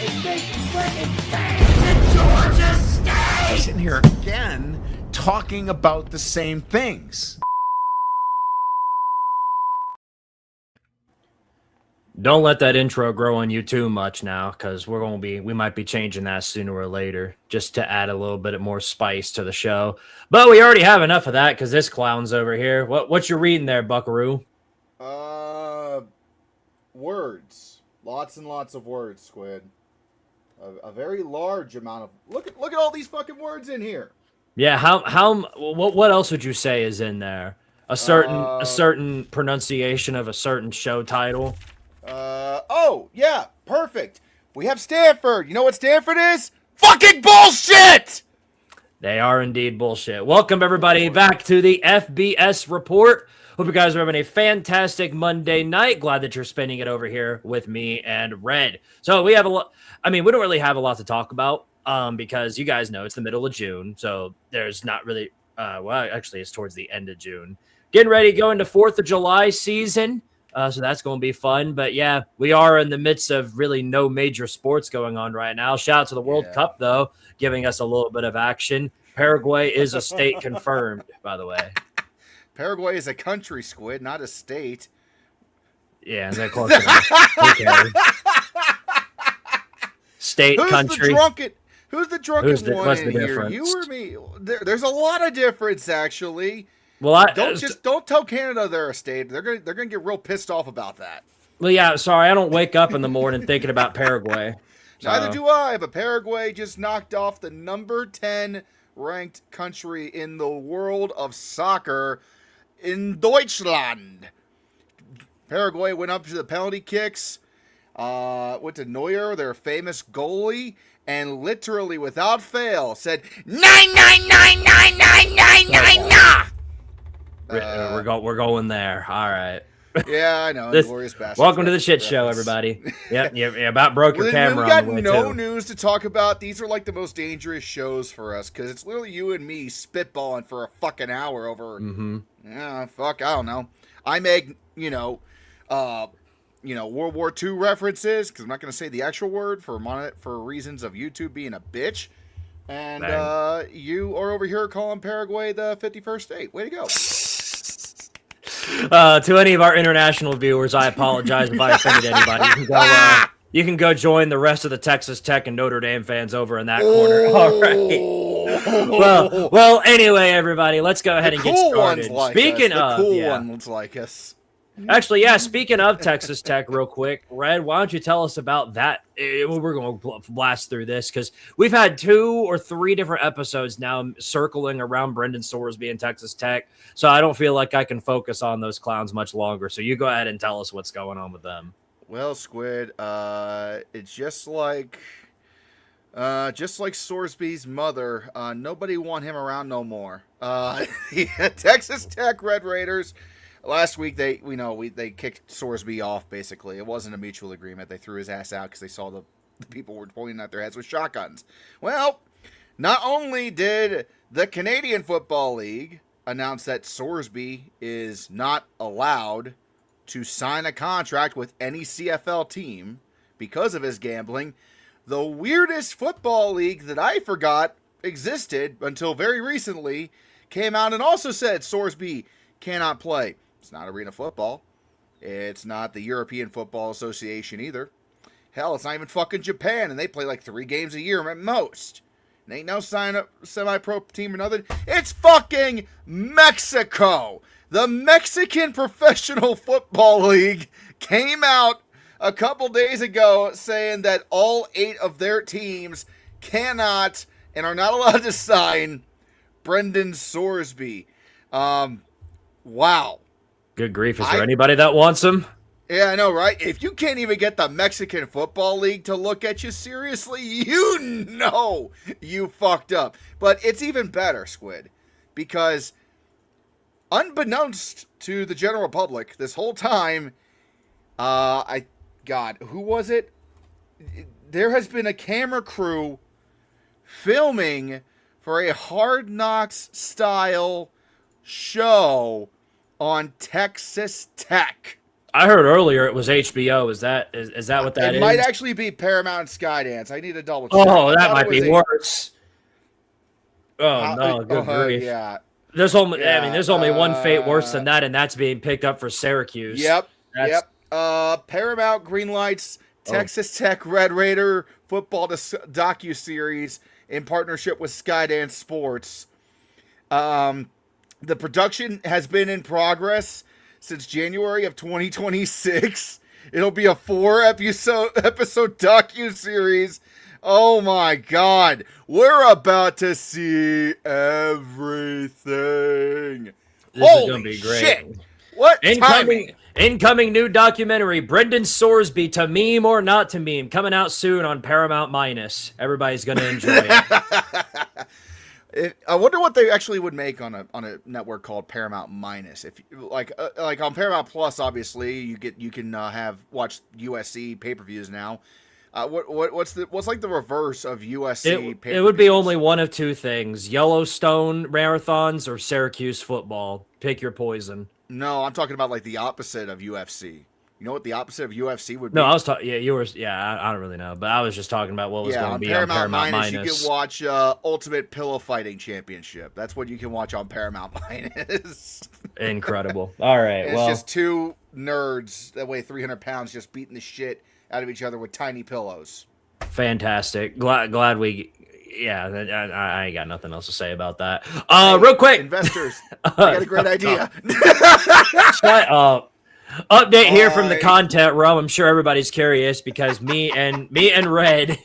Georgia State! Sitting here again talking about the same things. Don't let that intro grow on you too much now, because we might be changing that sooner or later, just to add a little bit more spice to the show. But we already have enough of that because this clown's over here. What you reading there, Buckaroo? Words, lots and lots of words, Squid. A very large amount of look at all these fucking words in here. Yeah, what else would you say is in there? A certain pronunciation of a certain show title. Oh, yeah, perfect. We have Stanford. You know what Stanford is? Fucking bullshit! They are indeed bullshit. Welcome, everybody, back to the FBS Report. Hope you guys are having a fantastic Monday night. Glad that you're spending it over here with me and Red. So we have a lot. I mean, we don't really have a lot to talk about because you guys know it's the middle of June. So there's not really, well, actually, it's towards the end of June. Getting ready to go into 4th of July season. So that's going to be fun. But yeah, we are in the midst of really no major sports going on right now. Shout out to the World Cup, though, giving us a little bit of action. Paraguay is a state confirmed, by the way. Paraguay is a country, Squid, not a state. Yeah, is that close enough? Okay. State, country. Who's the drunken one in here? Difference? You or me? There's a lot of difference, actually. Well, don't tell Canada they're a state. They're gonna get real pissed off about that. Well, yeah. Sorry, I don't wake up in the morning thinking about Paraguay. So. Neither do I. But Paraguay just knocked off the number 10 ranked country in the world of soccer in Deutschland. Paraguay went up to the penalty kicks. Went to Neuer, their famous goalie, and literally without fail said 9999999. We're going there. All right. Yeah, I know. Glorious Bastards. Welcome to the shit show, everybody. Yep, you about broke your camera. We got on the way no news to talk about. These are like the most dangerous shows for us because it's literally you and me spitballing for a fucking hour over. I don't know. I make World War II references because I'm not going to say the actual word for reasons of YouTube being a bitch. And you are over here calling Paraguay the 51st state. Way to go. To any of our international viewers, I apologize if I offended anybody. You can go join the rest of the Texas Tech and Notre Dame fans over in that corner. All right. Well. Anyway, everybody, let's go ahead and get started. Speaking of the cool ones like us. Actually, yeah, speaking of Texas Tech real quick, Red, why don't you tell us about that? We're going to blast through this because we've had 2 or 3 different episodes now circling around Brendan Sorsby and Texas Tech, so I don't feel like I can focus on those clowns much longer. So you go ahead and tell us what's going on with them. Well, Squid, it's just like Sorsby's mother. Nobody want him around no more. Texas Tech Red Raiders. Last week, they kicked Sorsby off, basically. It wasn't a mutual agreement. They threw his ass out because they saw the people were pointing at their heads with shotguns. Well, not only did the Canadian Football League announce that Sorsby is not allowed to sign a contract with any CFL team because of his gambling, the weirdest football league that I forgot existed until very recently came out and also said Sorsby cannot play. It's not Arena Football. It's not the European Football Association either. Hell, it's not even fucking Japan, and they play like 3 games a year at most. And ain't no semi-pro team or nothing. It's fucking Mexico. The Mexican Professional Football League came out a couple days ago saying that all 8 of their teams cannot and are not allowed to sign Brendan Sorsby. Wow. Good grief. Is there anybody that wants him? Yeah, I know, right? If you can't even get the Mexican Football League to look at you seriously, you know you fucked up. But it's even better, Squid, because unbeknownst to the general public this whole time, who was it? There has been a camera crew filming for a Hard Knocks style show on Texas Tech. I heard earlier it was HBO. Is that what that is? It might actually be Paramount and Skydance. I need to double check. Oh, that might be worse. Oh no, good grief. Yeah. There's only there's only one fate worse than that, and that's being picked up for Syracuse. Yep. Paramount greenlights Texas Tech Red Raider football docu-series in partnership with Skydance Sports. The production has been in progress since January of 2026. It'll be a 4-episode docu-series. Oh my God. We're about to see everything. This is going to be great. Shit. What Incoming new documentary, Brendan Sorsby, to meme or not to meme, coming out soon on Paramount Minus. Everybody's going to enjoy it. I wonder what they actually would make on a network called Paramount Minus. If like on Paramount Plus, obviously you can watch USC pay-per-views now. What's like the reverse of USC? It would be only one of two things: Yellowstone marathons or Syracuse football. Pick your poison. No, I'm talking about like the opposite of UFC. You know what the opposite of UFC would be? No, I was talking. Yeah, you were. Yeah, I don't really know, but I was just talking about what was going to be on Paramount Minus. You can watch Ultimate Pillow Fighting Championship. That's what you can watch on Paramount Minus. Incredible. All right, it's just two nerds that weigh 300 pounds just beating the shit out of each other with tiny pillows. Fantastic. Glad we. Yeah, I ain't got nothing else to say about that. Real quick, investors, I got a great idea. Shut up. Update here from the content realm. I'm sure everybody's curious because me and Red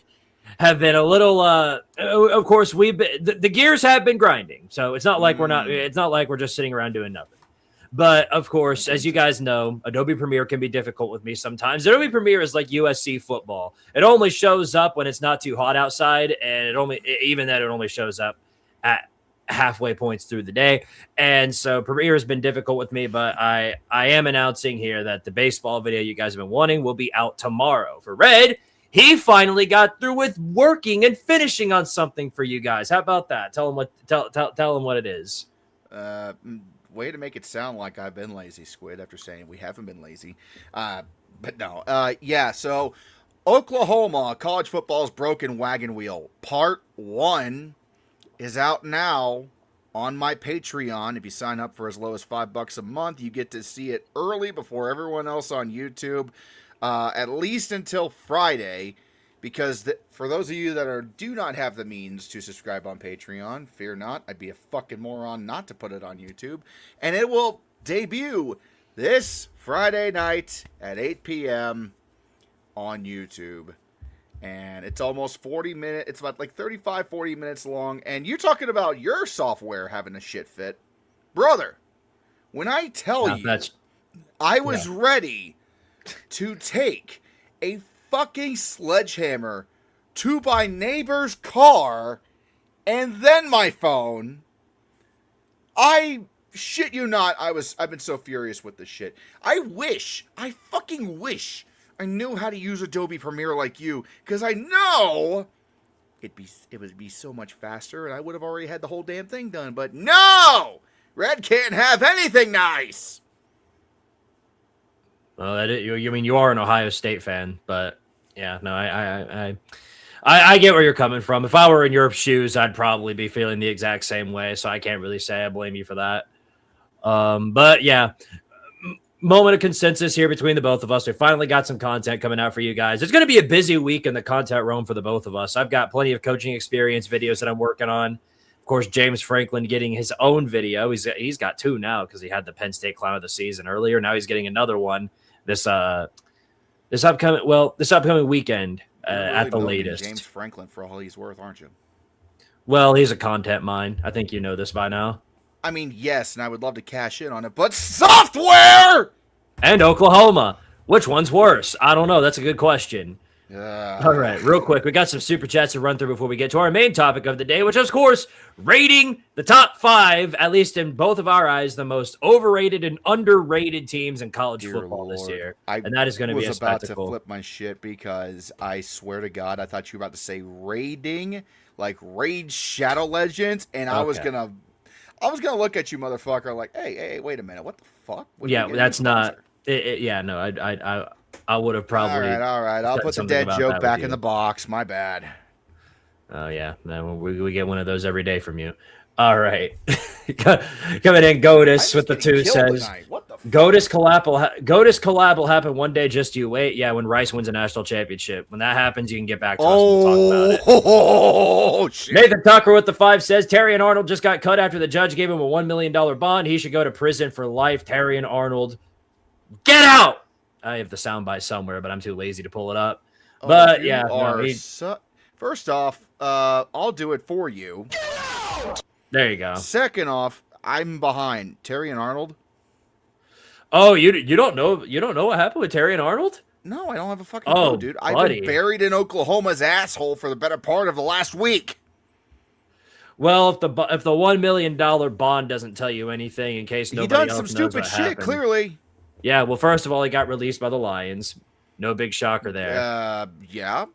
have been a little. Of course, we've been the gears have been grinding, so it's not like we're not. It's not like we're just sitting around doing nothing. But of course, as you guys know, Adobe Premiere can be difficult with me sometimes. Adobe Premiere is like USC football. It only shows up when it's not too hot outside, and it only shows up at halfway points through the day. And so Premiere has been difficult with me, but I am announcing here that the baseball video you guys have been wanting will be out tomorrow. For Red, he finally got through with working and finishing on something for you guys. How about that? Tell him what it is. Way to make it sound like I've been lazy, Squid, after saying we haven't been lazy. But no. So Oklahoma college football's broken wagon wheel. Part 1 is out now on my Patreon. If you sign up for as low as $5 a month, you get to see it early before everyone else on YouTube, at least until Friday. Because for those of you that do not have the means to subscribe on Patreon, fear not. I'd be a fucking moron not to put it on YouTube. And it will debut this Friday night at 8 p.m. on YouTube. And it's almost 40 minutes. It's about like 35, 40 minutes long. And you're talking about your software having a shit fit. Brother, when I tell you, I was ready to take a fucking sledgehammer to my neighbor's car and then my phone. I shit you not, I've been so furious with this shit. I fucking wish I knew how to use Adobe Premiere like you, because I know it would be so much faster and I would have already had the whole damn thing done. But no! Red can't have anything nice. Well, you are an Ohio State fan, but yeah, no, I get where you're coming from. If I were in your shoes, I'd probably be feeling the exact same way. So I can't really say I blame you for that. But yeah, moment of consensus here between the both of us. We finally got some content coming out for you guys. It's going to be a busy week in the content realm for the both of us. I've got plenty of coaching experience videos that I'm working on. Of course, James Franklin getting his own video. He's got 2 now because he had the Penn State Clown of the Season earlier. Now he's getting another one this upcoming weekend at the latest. James Franklin for all he's worth, aren't you? Well, he's a content mine. I think you know this by now. I mean, yes, and I would love to cash in on it, but software and Oklahoma. Which one's worse? I don't know. That's a good question. All right, real quick, we got some super chats to run through before we get to our main topic of the day, which is, of course, rating the top 5, at least in both of our eyes, the most overrated and underrated teams in college football this year. And that is going to be a spectacle. I was about to flip my shit because I swear to God, I thought you were about to say raiding, like Raid Shadow Legends, and I was gonna look at you, motherfucker, like, hey, wait a minute, what the fuck? Yeah, that's not. Yeah, no, I would have probably. All right. I'll put the dead joke back in the box. My bad. Oh yeah, no, we get one of those every day from you. All right, coming in, Godis with the 2 says, Godis collab will happen one day. Just you wait. Yeah, when Rice wins a national championship, when that happens, you can get back to us and we'll talk about it. Oh shit! Nathan Tucker with the 5 says Terry and Arnold just got cut after the judge gave him a $1 million bond. He should go to prison for life. Terry and Arnold, get out! I have the soundbite somewhere, but I'm too lazy to pull it up. But yeah, first off, I'll do it for you. There you go. Second off, I'm behind Terry and Arnold. Oh, you don't know what happened with Terry and Arnold? No, I don't have a fucking clue, dude. I've been buried in Oklahoma's asshole for the better part of the last week. Well, if the $1 million bond doesn't tell you anything, in case nobody else knows what happened. He done some stupid shit, clearly. Yeah, well, first of all, he got released by the Lions. No big shocker there. Yeah.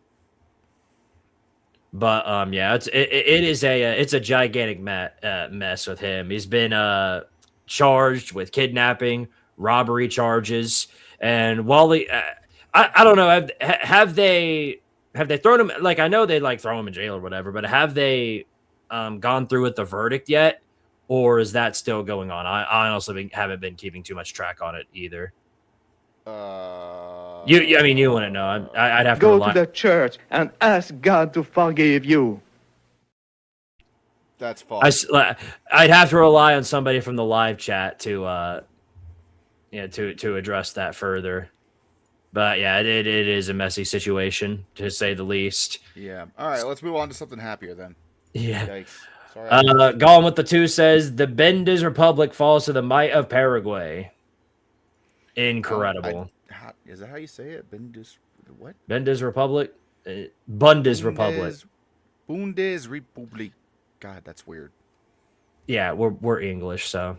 But yeah, it's a gigantic mess with him. He's been charged with kidnapping, robbery charges, and while I don't know, have they thrown him? Like, I know they throw him in jail or whatever, but have they gone through with the verdict yet, or is that still going on? I honestly haven't been keeping too much track on it either. You wouldn't know. I'd have to go to the church and ask God to forgive you. That's false. I'd have to rely on somebody from the live chat to address that further. But yeah, it is a messy situation to say the least. Yeah. All right, let's move on to something happier then. Yeah. Yikes. Sorry. Gone with the 2 says the Bendes Republic falls to the might of Paraguay. Incredible. Is that how you say it? What? Bendes Republic? Bundes Republic. Bundesrepublik. God, that's weird. Yeah, we're English, so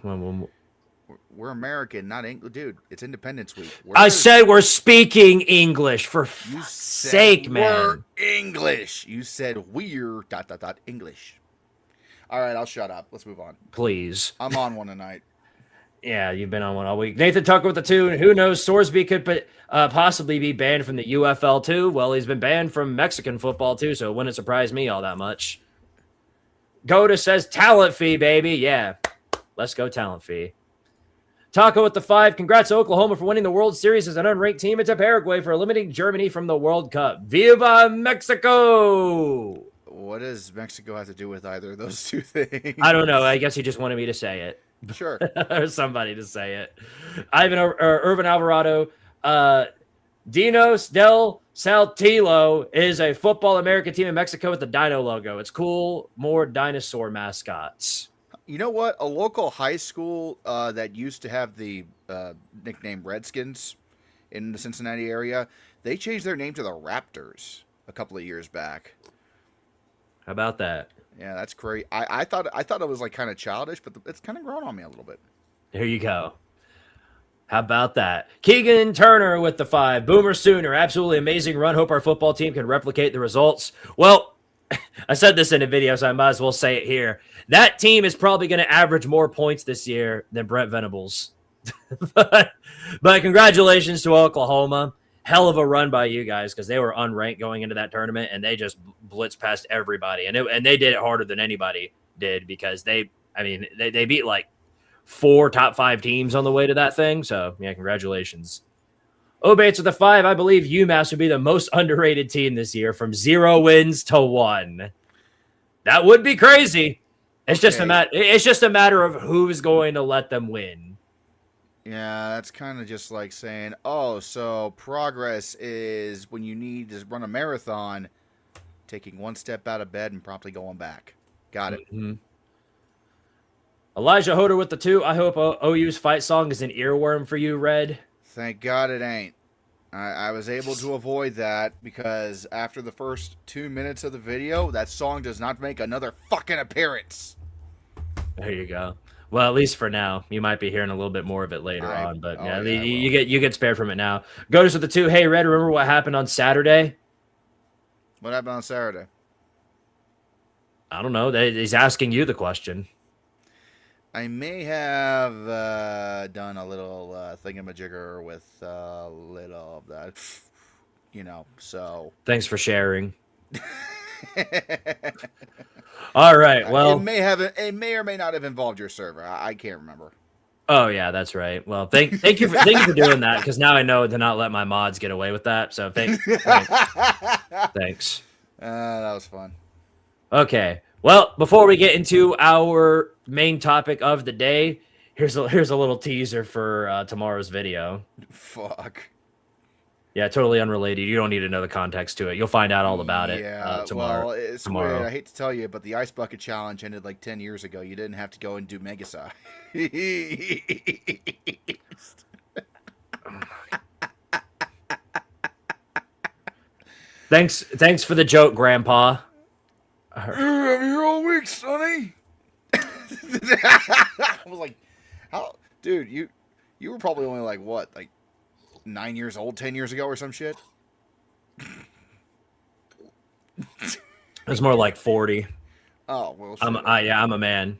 we're American, not English, dude. It's Independence Week. I said we're speaking English for fuck's sake, man. We're English. You said we're ... English. All right, I'll shut up. Let's move on. Please. I'm on one tonight. Yeah, you've been on one all week. Nathan Tucker with the 2. And who knows? Sorsby could possibly be banned from the UFL too. Well, he's been banned from Mexican football too, so it wouldn't surprise me all that much. Goda says talent fee, baby. Yeah, let's go talent fee. Taco with the 5. Congrats to Oklahoma for winning the World Series as an unranked team. It's to Paraguay for eliminating Germany from the World Cup. Viva Mexico! What does Mexico have to do with either of those 2 things? I don't know. I guess he just wanted me to say it. Sure. Or somebody to say it. Irvin Alvarado. Dinos del Saltillo is a football American team in Mexico with the dino logo. It's cool. More dinosaur mascots. You know what? A local high school that used to have the nickname Redskins in the Cincinnati area, they changed their name to the Raptors a couple of years back. How about that? Yeah, that's great. I thought it was kind of childish, but it's kind of grown on me a little bit. There you go. How about that? Keegan Turner with the 5. Boomer Sooner. Absolutely amazing run. Hope our football team can replicate the results. Well, I said this in a video, so I might as well say it here. That team is probably going to average more points this year than Brent Venables. But congratulations to Oklahoma. Hell of a run by you guys, because they were unranked going into that tournament, and they just blitzed past everybody. And they did it harder than anybody did, because they beat 4 top 5 teams on the way to that thing. So, yeah, congratulations. Obates with the 5. I believe UMass would be the most underrated team this year, from 0 wins to 1. That would be crazy. It's just a matter of who's going to let them win. Yeah, that's kind of just like saying, oh, so progress is when you need to run a marathon, taking 1 step out of bed and promptly going back. Got it. Mm-hmm. Elijah Hoder with the 2. I hope OU's fight song is an earworm for you, Red. Thank God it ain't. I was able to avoid that, because after the first 2 minutes of the video, that song does not make another fucking appearance. There you go. Well, at least for now. You might be hearing a little bit more of it later on, but you get spared from it now. Goes with the 2. Hey, Red, remember what happened on Saturday? What happened on Saturday? I don't know. He's asking you the question. I may have done a little thingamajigger with a little of that, so. Thanks for sharing. All right. Well, it may or may not have involved your server. I can't remember. Oh yeah, that's right. Well, thank you for doing that, because now I know to not let my mods get away with that. So thanks. That was fun. Okay. Well, before we get into our main topic of the day, here's a little teaser for tomorrow's video. Fuck. Yeah, totally unrelated. You don't need to know the context to it. You'll find out all about it tomorrow. Well, it's tomorrow. weird. I hate to tell you, but the Ice Bucket Challenge ended like 10 years ago. You didn't have to go and do Mega Size. Thanks for the joke, Grandpa. I'm here all week, Sonny. I was like, how, dude, you were probably only like what, like 9 years old 10 years ago or some shit. It was more like 40. Oh well, I'm a man,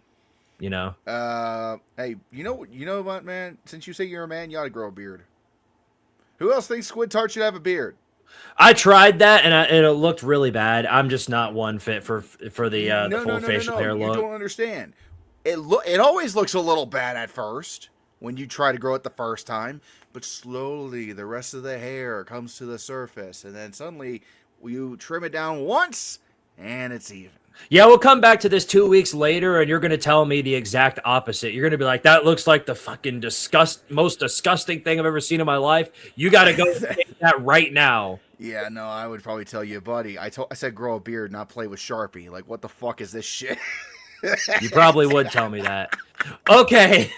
you know. Hey, you know what, man? Since you say you're a man, you ought to grow a beard. Who else thinks Squidtard should have a beard? I tried that and it looked really bad. I'm just not one fit for the full facial hair look. You don't understand. It always looks a little bad at first when you try to grow it the first time, but slowly the rest of the hair comes to the surface, and then suddenly you trim it down once, and it's even. Yeah, we'll come back to this 2 weeks later, and you're going to tell me the exact opposite. You're going to be like, that looks like the fucking most disgusting thing I've ever seen in my life. You got to go take that right now. Yeah, no, I would probably tell you, buddy. I said grow a beard, not play with Sharpie. Like, what the fuck is this shit? You probably would tell me that. Okay.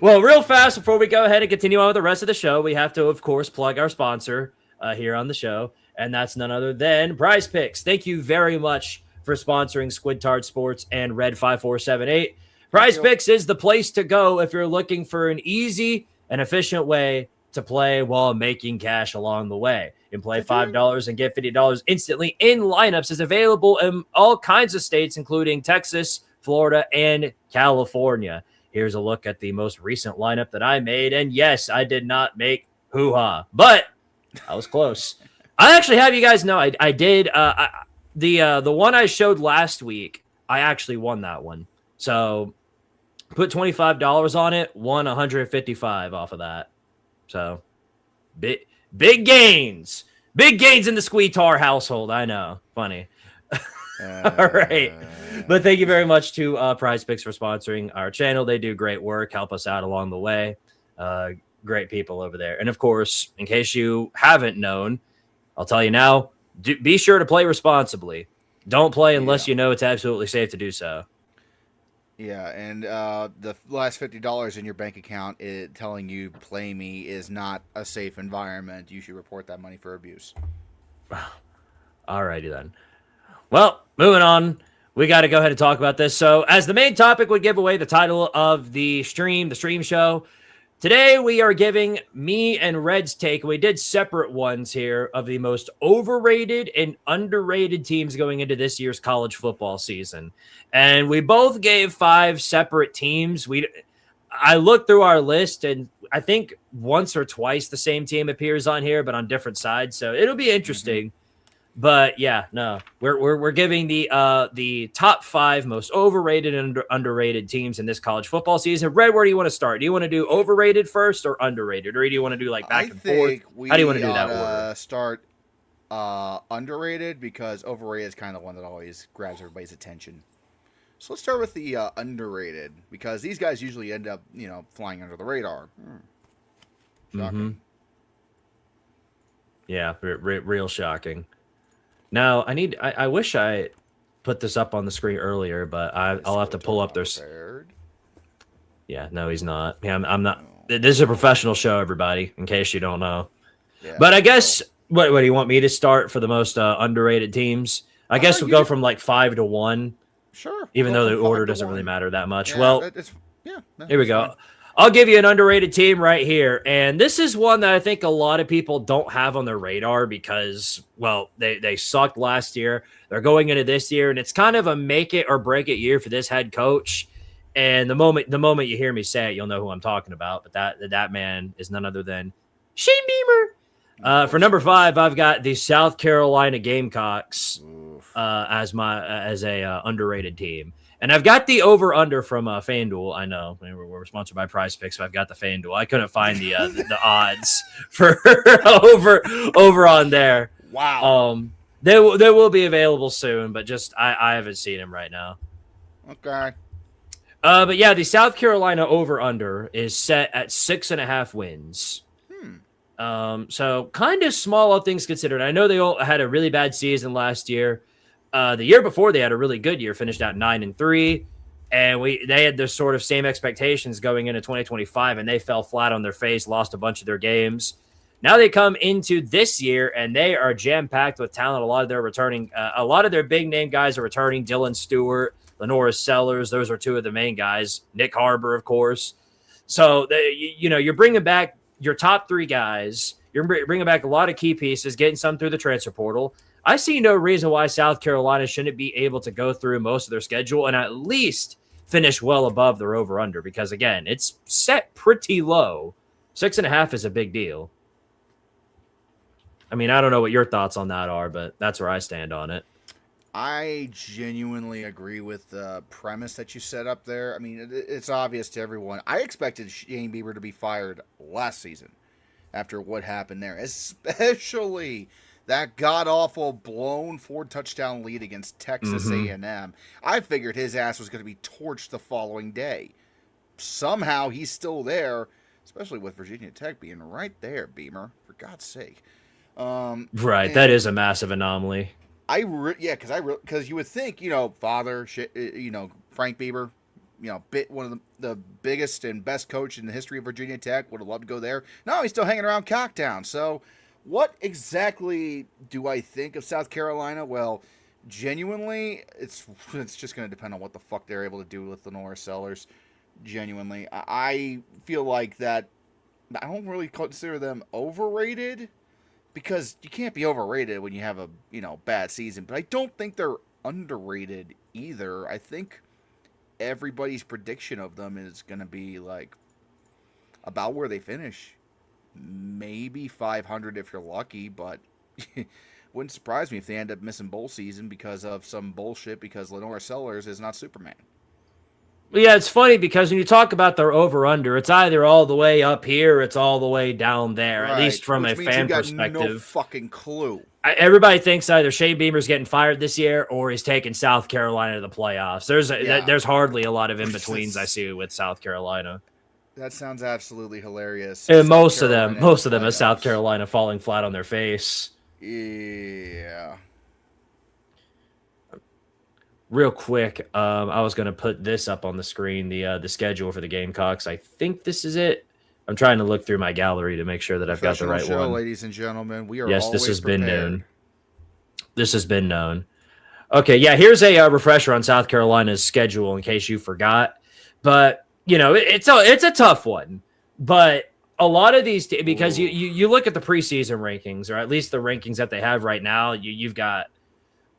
Well, real fast, before we go ahead and continue on with the rest of the show, we have to, of course, plug our sponsor here on the show, and that's none other than Prize Picks. Thank you very much for sponsoring Squidtard Sports and Red5478. Prize Picks is the place to go if you're looking for an easy and efficient way to play while making cash along the way. You can play $5 and get $50 instantly in lineups. Is available in all kinds of states, including Texas, Florida, and California. Here's a look at the most recent lineup that I made. And yes, I did not make hoo-ha, but I was close. I actually have you guys know I did. The one I showed last week, I actually won that one. So put $25 on it, won $155 off of that. So big gains. Big gains in the Squidtard household. I know. Funny. All right. But thank you very much to Prize Picks for sponsoring our channel. They do great work, help us out along the way. Great people over there. And of course, in case you haven't known, I'll tell you now, be sure to play responsibly. Don't play unless you know it's absolutely safe to do so. Yeah, and the last $50 in your bank account telling you play me is not a safe environment. You should report that money for abuse. All righty then. Well, moving on. We got to go ahead and talk about this. So as the main topic would give away the title of the stream show, today we are giving me and Red's take. We did separate ones here of the most overrated and underrated teams going into this year's college football season. And we both gave 5 separate teams. I looked through our list, and I think once or twice the same team appears on here, but on different sides. So it'll be interesting. Mm-hmm. But yeah, no, we're giving the top 5 most overrated and underrated teams in this college football season. Red, where do you want to start? Do you want to do overrated first or underrated, or do you want to do like back and forth? How do you want to do that? Start underrated, because overrated is kind of one that always grabs everybody's attention. So let's start with the underrated, because these guys usually end up, flying under the radar. Shocking. Mm-hmm. Yeah, real shocking. Now, I wish I put this up on the screen earlier, but I'll have to pull up their... Yeah, no, he's not. Yeah, I'm not... This is a professional show, everybody, in case you don't know. Yeah, but I guess... What do you want me to start for the most underrated teams? I guess we'll go from like 5 to 1. Sure. Even though the order doesn't really matter that much. Yeah, well, here we go. I'll give you an underrated team right here. And this is one that I think a lot of people don't have on their radar because, well, they sucked last year. They're going into this year, and it's kind of a make it or break it year for this head coach. And the moment you hear me say it, you'll know who I'm talking about. But that man is none other than Shane Beamer. For number 5, I've got the South Carolina Gamecocks as a underrated team. And I've got the over-under from FanDuel. I know we're sponsored by Prize Picks, so I've got the FanDuel. I couldn't find the odds for over on there. Wow. They will be available soon, but just I haven't seen them right now. Okay. But yeah, the South Carolina over-under is set at 6.5 wins. So kind of small, all things considered. I know they all had a really bad season last year. The year before, they had a really good year, finished out 9-3, and they had the sort of same expectations going into 2025, and they fell flat on their face, lost a bunch of their games. Now they come into this year, and they are jam-packed with talent. A lot of their big-name guys are returning. Dylan Stewart, Lenora Sellers, those are two of the main guys. Nick Harbor, of course. So, you're bringing back your top 3 guys. You're bringing back a lot of key pieces, getting some through the transfer portal. I see no reason why South Carolina shouldn't be able to go through most of their schedule and at least finish well above their over-under because, again, it's set pretty low. 6.5 is a big deal. I mean, I don't know what your thoughts on that are, but that's where I stand on it. I genuinely agree with the premise that you set up there. I mean, it's obvious to everyone. I expected Shane Beamer to be fired last season after what happened there, especially that god-awful blown 4-touchdown lead against Texas A&M. I figured his ass was going to be torched the following day. Somehow he's still there, especially with Virginia Tech being right there, Beamer, for God's sake. Right, that is a massive anomaly. Because you would think, Frank Beamer, one of the biggest and best coach in the history of Virginia Tech, would have loved to go there. No, he's still hanging around Cocktown. So what exactly do I think of South Carolina? Well, genuinely, it's just going to depend on what the fuck they're able to do with Lenora Sellers. Genuinely, I feel like that. I don't really consider them overrated because you can't be overrated when you have a bad season. But I don't think they're underrated either. I think everybody's prediction of them is going to be like about where they finish. Maybe 500 if you're lucky, but wouldn't surprise me if they end up missing bowl season because of some bullshit because Lenora Sellers is not Superman. Well, yeah, it's funny because when you talk about their over-under, it's either all the way up here or it's all the way down there, right, at least from a fan perspective. No fucking clue. Everybody thinks either Shane Beamer's getting fired this year or he's taking South Carolina to the playoffs. There's hardly a lot of in-betweens I see with South Carolina. That sounds absolutely hilarious. And most of them is South Carolina falling flat on their face. Yeah. Real quick, I was going to put this up on the screen, the schedule for the Gamecocks. I think this is it. I'm trying to look through my gallery to make sure that I've got the right one. Ladies and gentlemen, we are yes, always this has prepared. been known. This has been known. Okay, yeah, here's a refresher on South Carolina's schedule in case you forgot. But, it's a tough one. But a lot of these, because you look at the preseason rankings, or at least the rankings that they have right now, you've got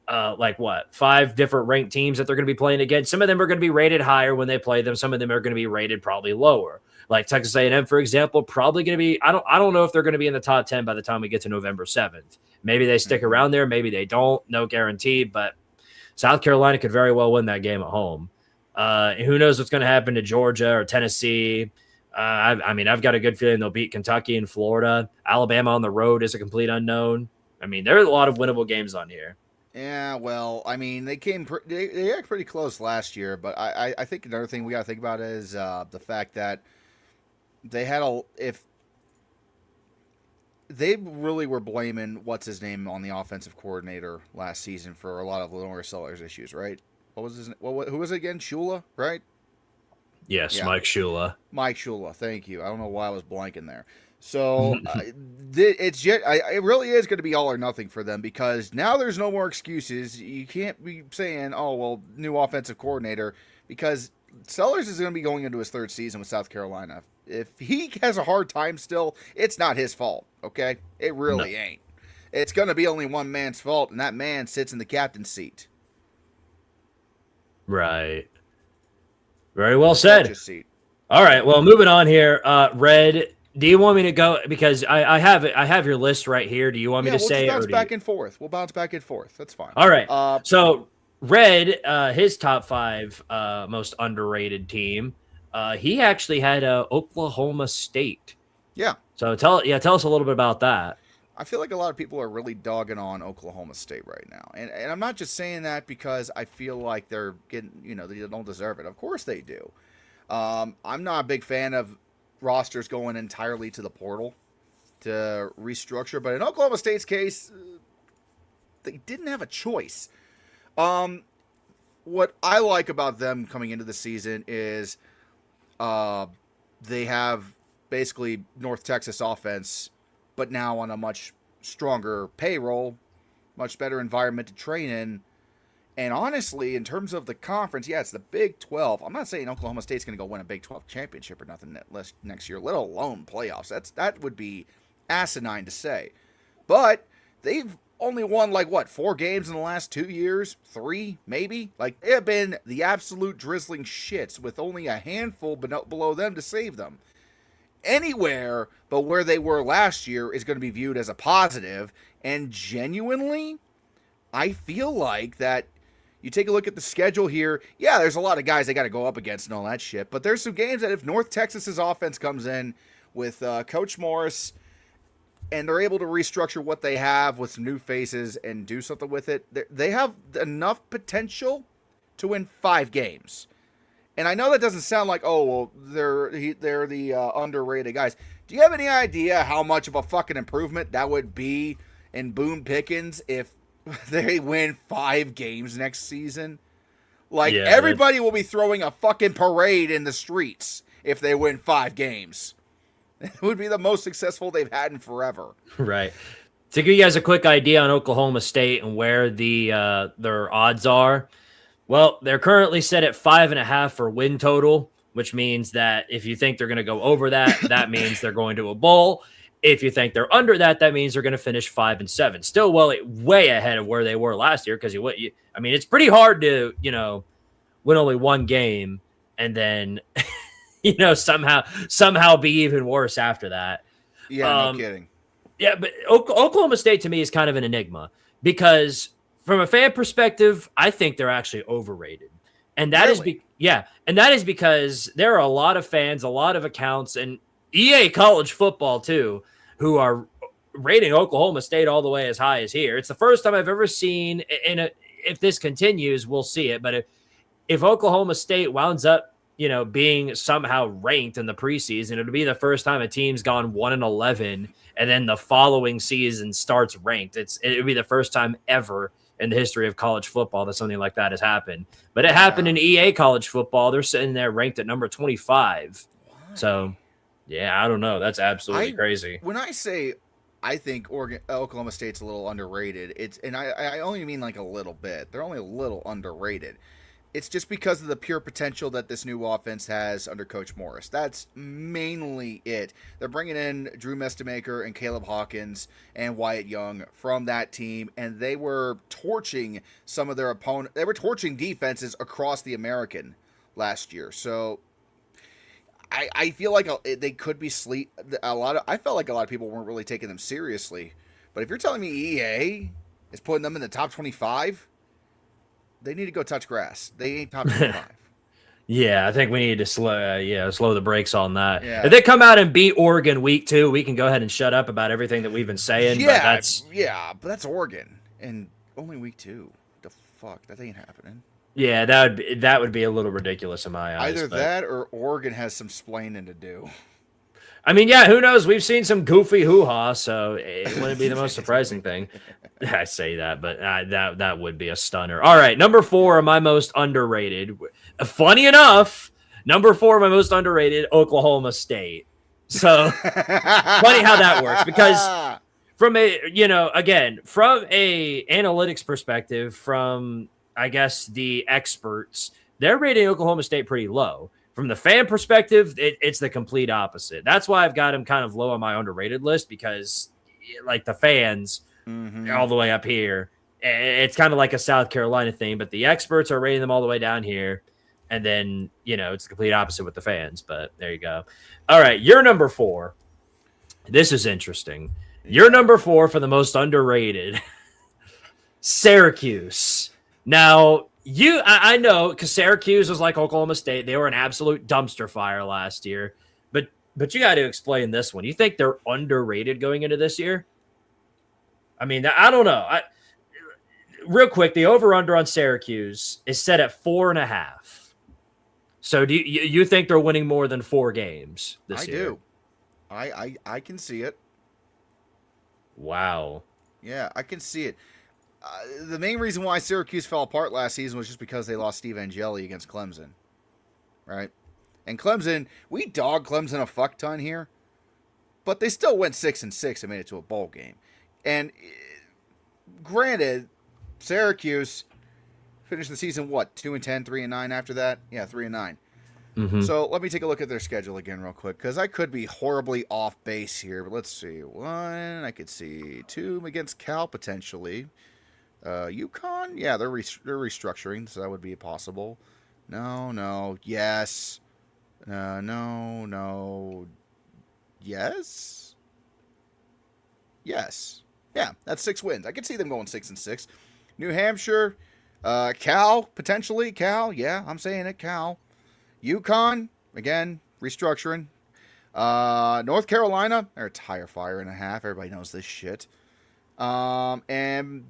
5 different ranked teams that they're going to be playing against. Some of them are going to be rated higher when they play them. Some of them are going to be rated probably lower. Like Texas A&M, for example, probably going to be, I don't know if they're going to be in the top 10 by the time we get to November 7th. Maybe they stick around there. Maybe they don't. No guarantee. But South Carolina could very well win that game at home. Who knows what's going to happen to Georgia or Tennessee. I've got a good feeling they'll beat Kentucky and Florida. Alabama on the road is a complete unknown. There are a lot of winnable games on here. Yeah, well, they got pretty close last year, but I think another thing we got to think about is the fact that they had they really were blaming what's his name on the offensive coordinator last season for a lot of Lenora Sellers issues, right? What was his? Who was it again? Shula, right? Yes, yeah. Mike Shula. Mike Shula, thank you. I don't know why I was blanking there. So it really is going to be all or nothing for them because now there's no more excuses. You can't be saying, "Oh, well, new offensive coordinator," because Sellers is going to be going into his 3rd season with South Carolina. If he has a hard time still, it's not his fault. Okay, it really ain't. It's going to be only one man's fault, and that man sits in the captain's seat. Right. Very well said. Seat. All right. Well, moving on here. Red, do you want me to go? Because I have your list right here. Do you want me to say? We'll bounce back and forth. We'll bounce back and forth. That's fine. All right. So Red, his top 5 most underrated team. He actually had Oklahoma State. Yeah. So tell us a little bit about that. I feel like a lot of people are really dogging on Oklahoma State right now. And I'm not just saying that because I feel like they're getting, they don't deserve it. Of course they do. I'm not a big fan of rosters going entirely to the portal to restructure. But in Oklahoma State's case, they didn't have a choice. What I like about them coming into the season is they have basically North Texas offense, but now on a much stronger payroll, much better environment to train in. And honestly, in terms of the conference, it's the Big 12. I'm not saying Oklahoma State's going to go win a Big 12 championship or nothing next year, let alone playoffs. That would be asinine to say. But they've only won 4 games in the last 2 years? 3, maybe? They have been the absolute drizzling shits with only a handful below them to save them. Anywhere but where they were last year is going to be viewed as a positive, and genuinely, I feel like that you take a look at the schedule here, there's a lot of guys they got to go up against and all that shit, but there's some games that if North Texas's offense comes in with Coach Morris and they're able to restructure what they have with some new faces and do something with it, they have enough potential to win 5 games. And I know that doesn't sound like, they're the underrated guys. Do you have any idea how much of a fucking improvement that would be in Boone Pickens if they win 5 games next season? Everybody will be throwing a fucking parade in the streets if they win 5 games. It would be the most successful they've had in forever. Right. To give you guys a quick idea on Oklahoma State and where their odds are, well, they're currently set at 5.5 for win total, which means that if you think they're going to go over that, that means they're going to a bowl. If you think they're under that, that means they're going to finish 5-7. Still way ahead of where they were last year because it's pretty hard to win only 1 game and then somehow be even worse after that. Yeah, no kidding. Yeah, but Oklahoma State to me is kind of an enigma because from a fan perspective, I think they're actually overrated. And that is because there are a lot of fans, a lot of accounts, and EA college football too, who are rating Oklahoma State all the way as high as here. It's the first time I've ever seen, and if this continues, we'll see it. But if Oklahoma State wounds up, being somehow ranked in the preseason, it'll be the first time a team's gone 1-11, and then the following season starts ranked. It'll be the first time ever in the history of college football that something like that has happened. But it happened in EA college football. They're sitting there ranked at number 25. Why? So, I don't know. That's absolutely crazy. When I say I think Oklahoma State's a little underrated, I only mean a little bit. They're only a little underrated. It's just because of the pure potential that this new offense has under Coach Morris. That's mainly it. They're bringing in Drew Mestemaker and Caleb Hawkins and Wyatt Young from that team, and they were torching some of their opponents. They were torching defenses across the American last year. So I feel like they could be I felt like a lot of people weren't really taking them seriously. But if you're telling me EA is putting them in the top 25, they need to go touch grass. They ain't top 25. I think we need to slow the brakes on that. Yeah. If they come out and beat Oregon week 2, we can go ahead and shut up about everything that we've been saying. But that's Oregon and only week 2. The fuck, that ain't happening. Yeah, that would be a little ridiculous in my eyes. Either that or Oregon has some splaining to do. I mean, who knows? We've seen some goofy hoo-ha, so it wouldn't be the most surprising thing. I say that, but that would be a stunner. All right, number 4 of my most underrated. Funny enough, number 4 of my most underrated, Oklahoma State. So, funny how that works, because from from a analytics perspective, from, I guess, the experts, they're rating Oklahoma State pretty low. From the fan perspective, it's the complete opposite. That's why I've got him kind of low on my underrated list because, the fans all the way up here, it's kind of like a South Carolina thing. But the experts are rating them all the way down here. And then, it's the complete opposite with the fans, but there you go. All right, you're number 4. This is interesting. You're number 4 for the most underrated. Syracuse. Now, I know, because Syracuse was like Oklahoma State. They were an absolute dumpster fire last year. But you got to explain this one. You think they're underrated going into this year? I mean, I don't know. Real quick, the over-under on Syracuse is set at 4.5. So do you think they're winning more than 4 games this year? I do. I can see it. Wow. Yeah, I can see it. The main reason why Syracuse fell apart last season was just because they lost Steve Angeli against Clemson. Right? And Clemson, we dogged Clemson a fuck ton here, but they still went 6-6 and made it to a bowl game. And granted, Syracuse finished the season, 2-10, 3-9 after that? Yeah, 3-9. Mm-hmm. So let me take a look at their schedule again real quick, because I could be horribly off base here. But let's see. 1, I could see 2 against Cal, potentially. UConn? Yeah, they're restructuring, so that would be possible. No. Yes. No. Yes? Yes. Yeah, that's 6 wins. I could see them going 6-6. New Hampshire, Cal, potentially. Cal, yeah, I'm saying it, Cal. UConn, again, restructuring. North Carolina, they're a tire fire and a half. Everybody knows this shit. And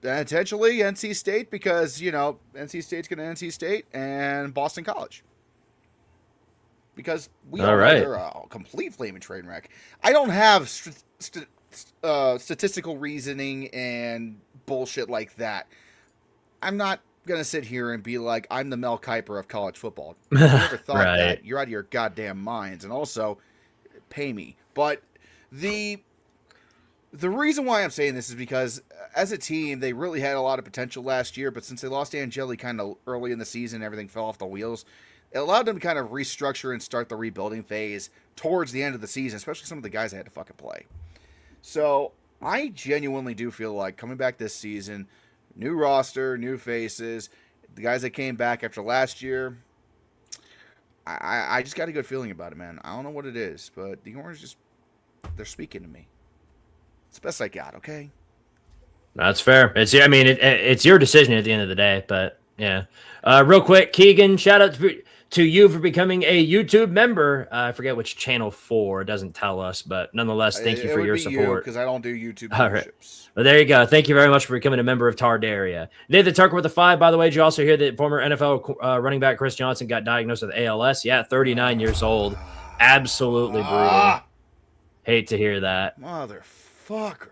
potentially NC State, because, NC State's going to NC State, and Boston College. Because we all know they're a complete flaming train wreck. I don't have statistical reasoning and bullshit like that. I'm not going to sit here and be like, I'm the Mel Kiper of college football. If you ever thought that, you're out of your goddamn minds. And also, pay me. But the reason why I'm saying this is because as a team, they really had a lot of potential last year, but since they lost Angeli kind of early in the season, everything fell off the wheels. It allowed them to kind of restructure and start the rebuilding phase towards the end of the season, especially some of the guys that had to fucking play. So I genuinely do feel like coming back this season, new roster, new faces, the guys that came back after last year, I just got a good feeling about it, man. I don't know what it is, but the Orange they're speaking to me. It's the best I got, okay? That's fair. It's your decision at the end of the day, but yeah. Real quick, Keegan, shout out to you for becoming a YouTube member. I forget which channel for. It doesn't tell us, but nonetheless, thank you for your support. Because I don't do YouTube memberships. Right. Well, there you go. Thank you very much for becoming a member of Tardaria. Nathan Tucker with the 5, by the way. Did you also hear that former NFL running back Chris Johnson got diagnosed with ALS? Yeah, 39 years old. Absolutely brutal. Hate to hear that. Motherfucker.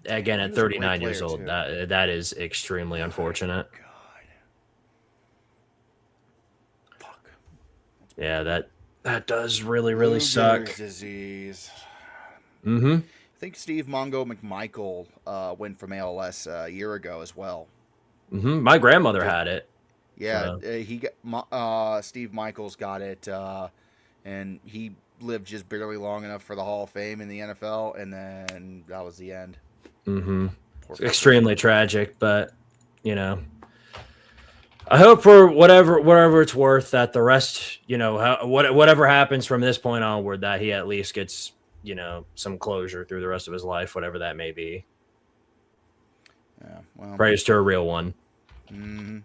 Again, at 39 years old, that is extremely unfortunate. Yeah, that does really suck. Disease. Mm-hmm. I think Steve Mongo McMichael went from ALS a year ago as well. Mm-hmm. My grandmother had it. Yeah, he got Steve Michaels got it, and he lived just barely long enough for the Hall of Fame in the NFL, and then that was the end. Mm-hmm. Extremely tragic, but I hope for whatever it's worth that the rest, whatever happens from this point onward, that he at least gets, some closure through the rest of his life, whatever that may be. Yeah, well, praise to a real one. Mm-hmm.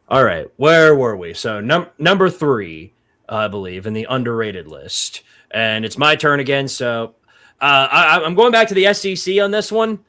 All right, where were we? So number 3, I believe, in the underrated list, and it's my turn again. So I'm going back to the SEC on this one.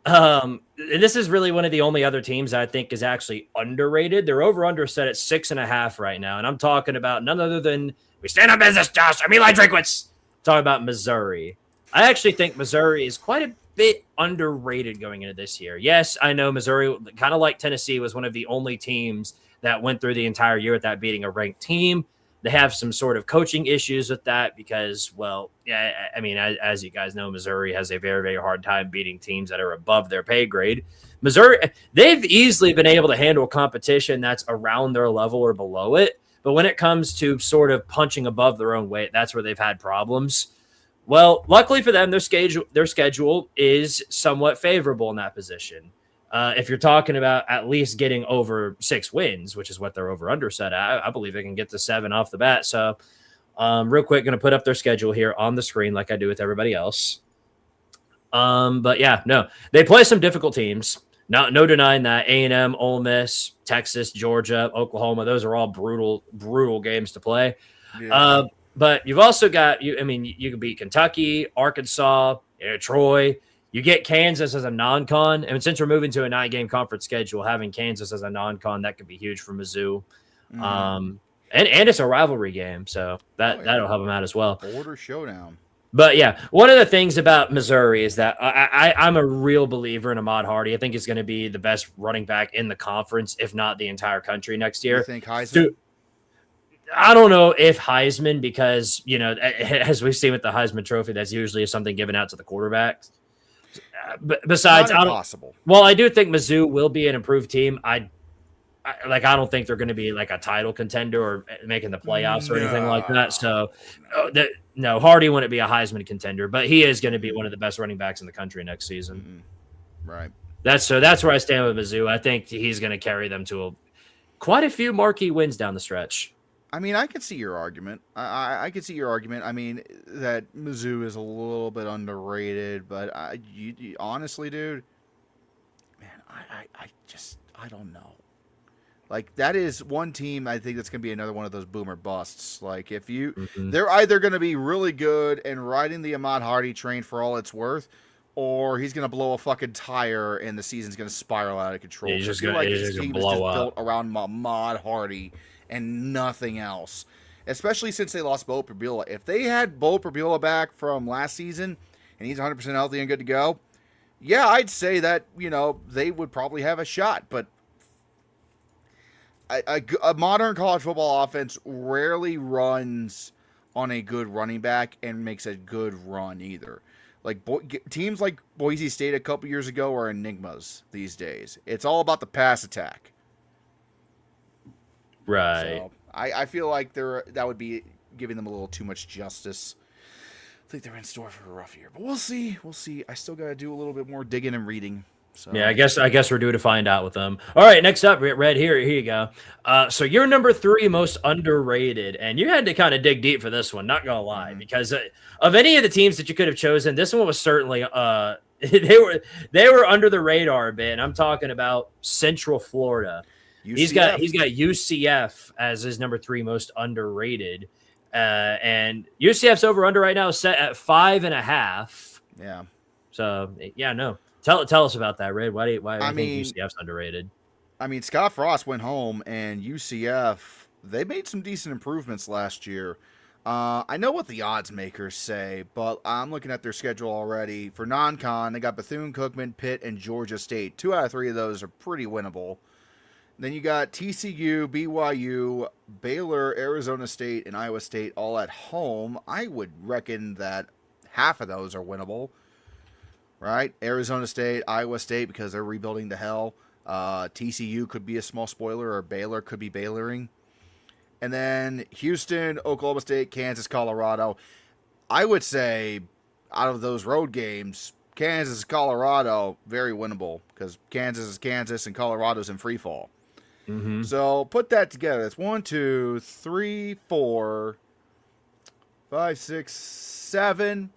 This is really one of the only other teams I think is actually underrated. They're over-under set at 6.5 right now, and I'm talking about none other than we stand on business, Josh. I'm Eli Drinkwitz. Talking about Missouri. I actually think Missouri is quite a bit underrated going into this year. Yes, I know Missouri, kind of like Tennessee, was one of the only teams that went through the entire year without beating a ranked team. They have some sort of coaching issues with that because, well, yeah, I mean, as you guys know, Missouri has a very, very hard time beating teams that are above their pay grade. Missouri, they've easily been able to handle competition that's around their level or below it. But when it comes to sort of punching above their own weight, that's where they've had problems. Well, luckily for them, their schedule is somewhat favorable in that position. If you're talking about at least getting over 6 wins, which is what they're over under set at, I believe they can get to 7 off the bat. So real quick, going to put up their schedule here on the screen like I do with everybody else. But yeah, no, they play some difficult teams. No denying that. A&M, Ole Miss, Texas, Georgia, Oklahoma, those are all brutal games to play. Yeah. But you've also got you can beat Kentucky, Arkansas, Troy. You get Kansas as a non-con, and since we're moving to a 9-game conference schedule, having Kansas as a non-con, that could be huge for Mizzou. And it's a rivalry game, so that'll help them out as well. Border showdown. But yeah, one of the things about Missouri is that I'm a real believer in Ahmad Hardy. I think he's going to be the best running back in the conference, if not the entire country next year. You think Heisman? I don't know if Heisman, because, as we've seen with the Heisman Trophy, that's usually something given out to the quarterbacks. But besides, I do think Mizzou will be an improved team. I don't think they're going to be like a title contender or making the playoffs or anything like that. So, no, Hardy wouldn't be a Heisman contender, but he is going to be one of the best running backs in the country next season. Right. That's where I stand with Mizzou. I think he's going to carry them to quite a few marquee wins down the stretch. I mean, I can see your argument. I can see your argument. I mean, that Mizzou is a little bit underrated, but you honestly, dude, man, I don't know. Like, that is one team I think that's going to be another one of those boomer busts. Like, if they're either going to be really good and riding the Ahmad Hardy train for all it's worth, or he's going to blow a fucking tire and the season's going to spiral out of control. Yeah, he's just going to blow up. Built around Ahmad Hardy and nothing else. Especially since they lost Bo Prabula. If they had Bo Prabula back from last season and he's 100% healthy and good to go, yeah, I'd say that, they would probably have a shot. But a modern college football offense rarely runs on a good running back and makes a good run either. Like teams like Boise State a couple years ago are enigmas these days. It's all about the pass attack. Right. So I feel like that would be giving them a little too much justice. I think they're in store for a rough year, but we'll see. I still got to do a little bit more digging and reading. So. Yeah, I guess we're due to find out with them. All right, next up, Red, here you go. So you're number 3 most underrated, and you had to kind of dig deep for this one, not gonna lie, because of any of the teams that you could have chosen, this one was certainly they were under the radar a bit. And I'm talking about Central Florida. UCF. He's got UCF as his number 3 most underrated, and UCF's over under right now is set at 5.5. Yeah. So yeah, no. Tell us about that, Red. Why do you think UCF's underrated? I mean, Scott Frost went home, and UCF, they made some decent improvements last year. I know what the odds makers say, but I'm looking at their schedule already. For non-con, they got Bethune-Cookman, Pitt, and Georgia State. 2 out of 3 of those are pretty winnable. Then you got TCU, BYU, Baylor, Arizona State, and Iowa State all at home. I would reckon that half of those are winnable. Right? Arizona State, Iowa State, because they're rebuilding to hell. TCU could be a small spoiler, or Baylor could be Bayloring. And then Houston, Oklahoma State, Kansas, Colorado. I would say out of those road games, Kansas, Colorado, very winnable, because Kansas is Kansas and Colorado's in free fall. Mm-hmm. So put that together. It's 1, 2, 3, 4, 5, 6, 7.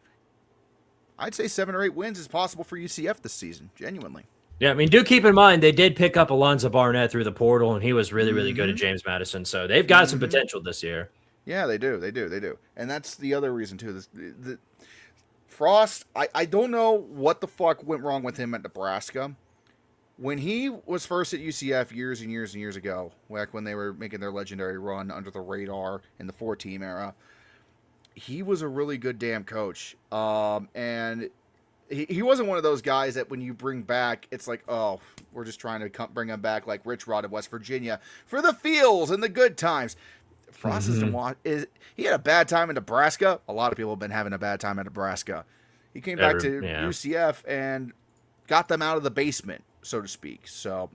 I'd say 7 or 8 wins is possible for UCF this season, genuinely. Yeah, I mean, do keep in mind they did pick up Alonzo Barnett through the portal, and he was really, really good at James Madison. So they've got some potential this year. Yeah, they do. And that's the other reason, too. The Frost, I don't know what the fuck went wrong with him at Nebraska. When he was first at UCF years and years and years ago, back when they were making their legendary run under the radar in the 4-team era, he was a really good damn coach. And he wasn't one of those guys that when you bring back, it's like, oh, we're just trying to bring him back like Rich Rod of West Virginia for the feels and the good times. Frost he had a bad time in Nebraska. A lot of people have been having a bad time in Nebraska. He came back to UCF and got them out of the basement, so to speak. So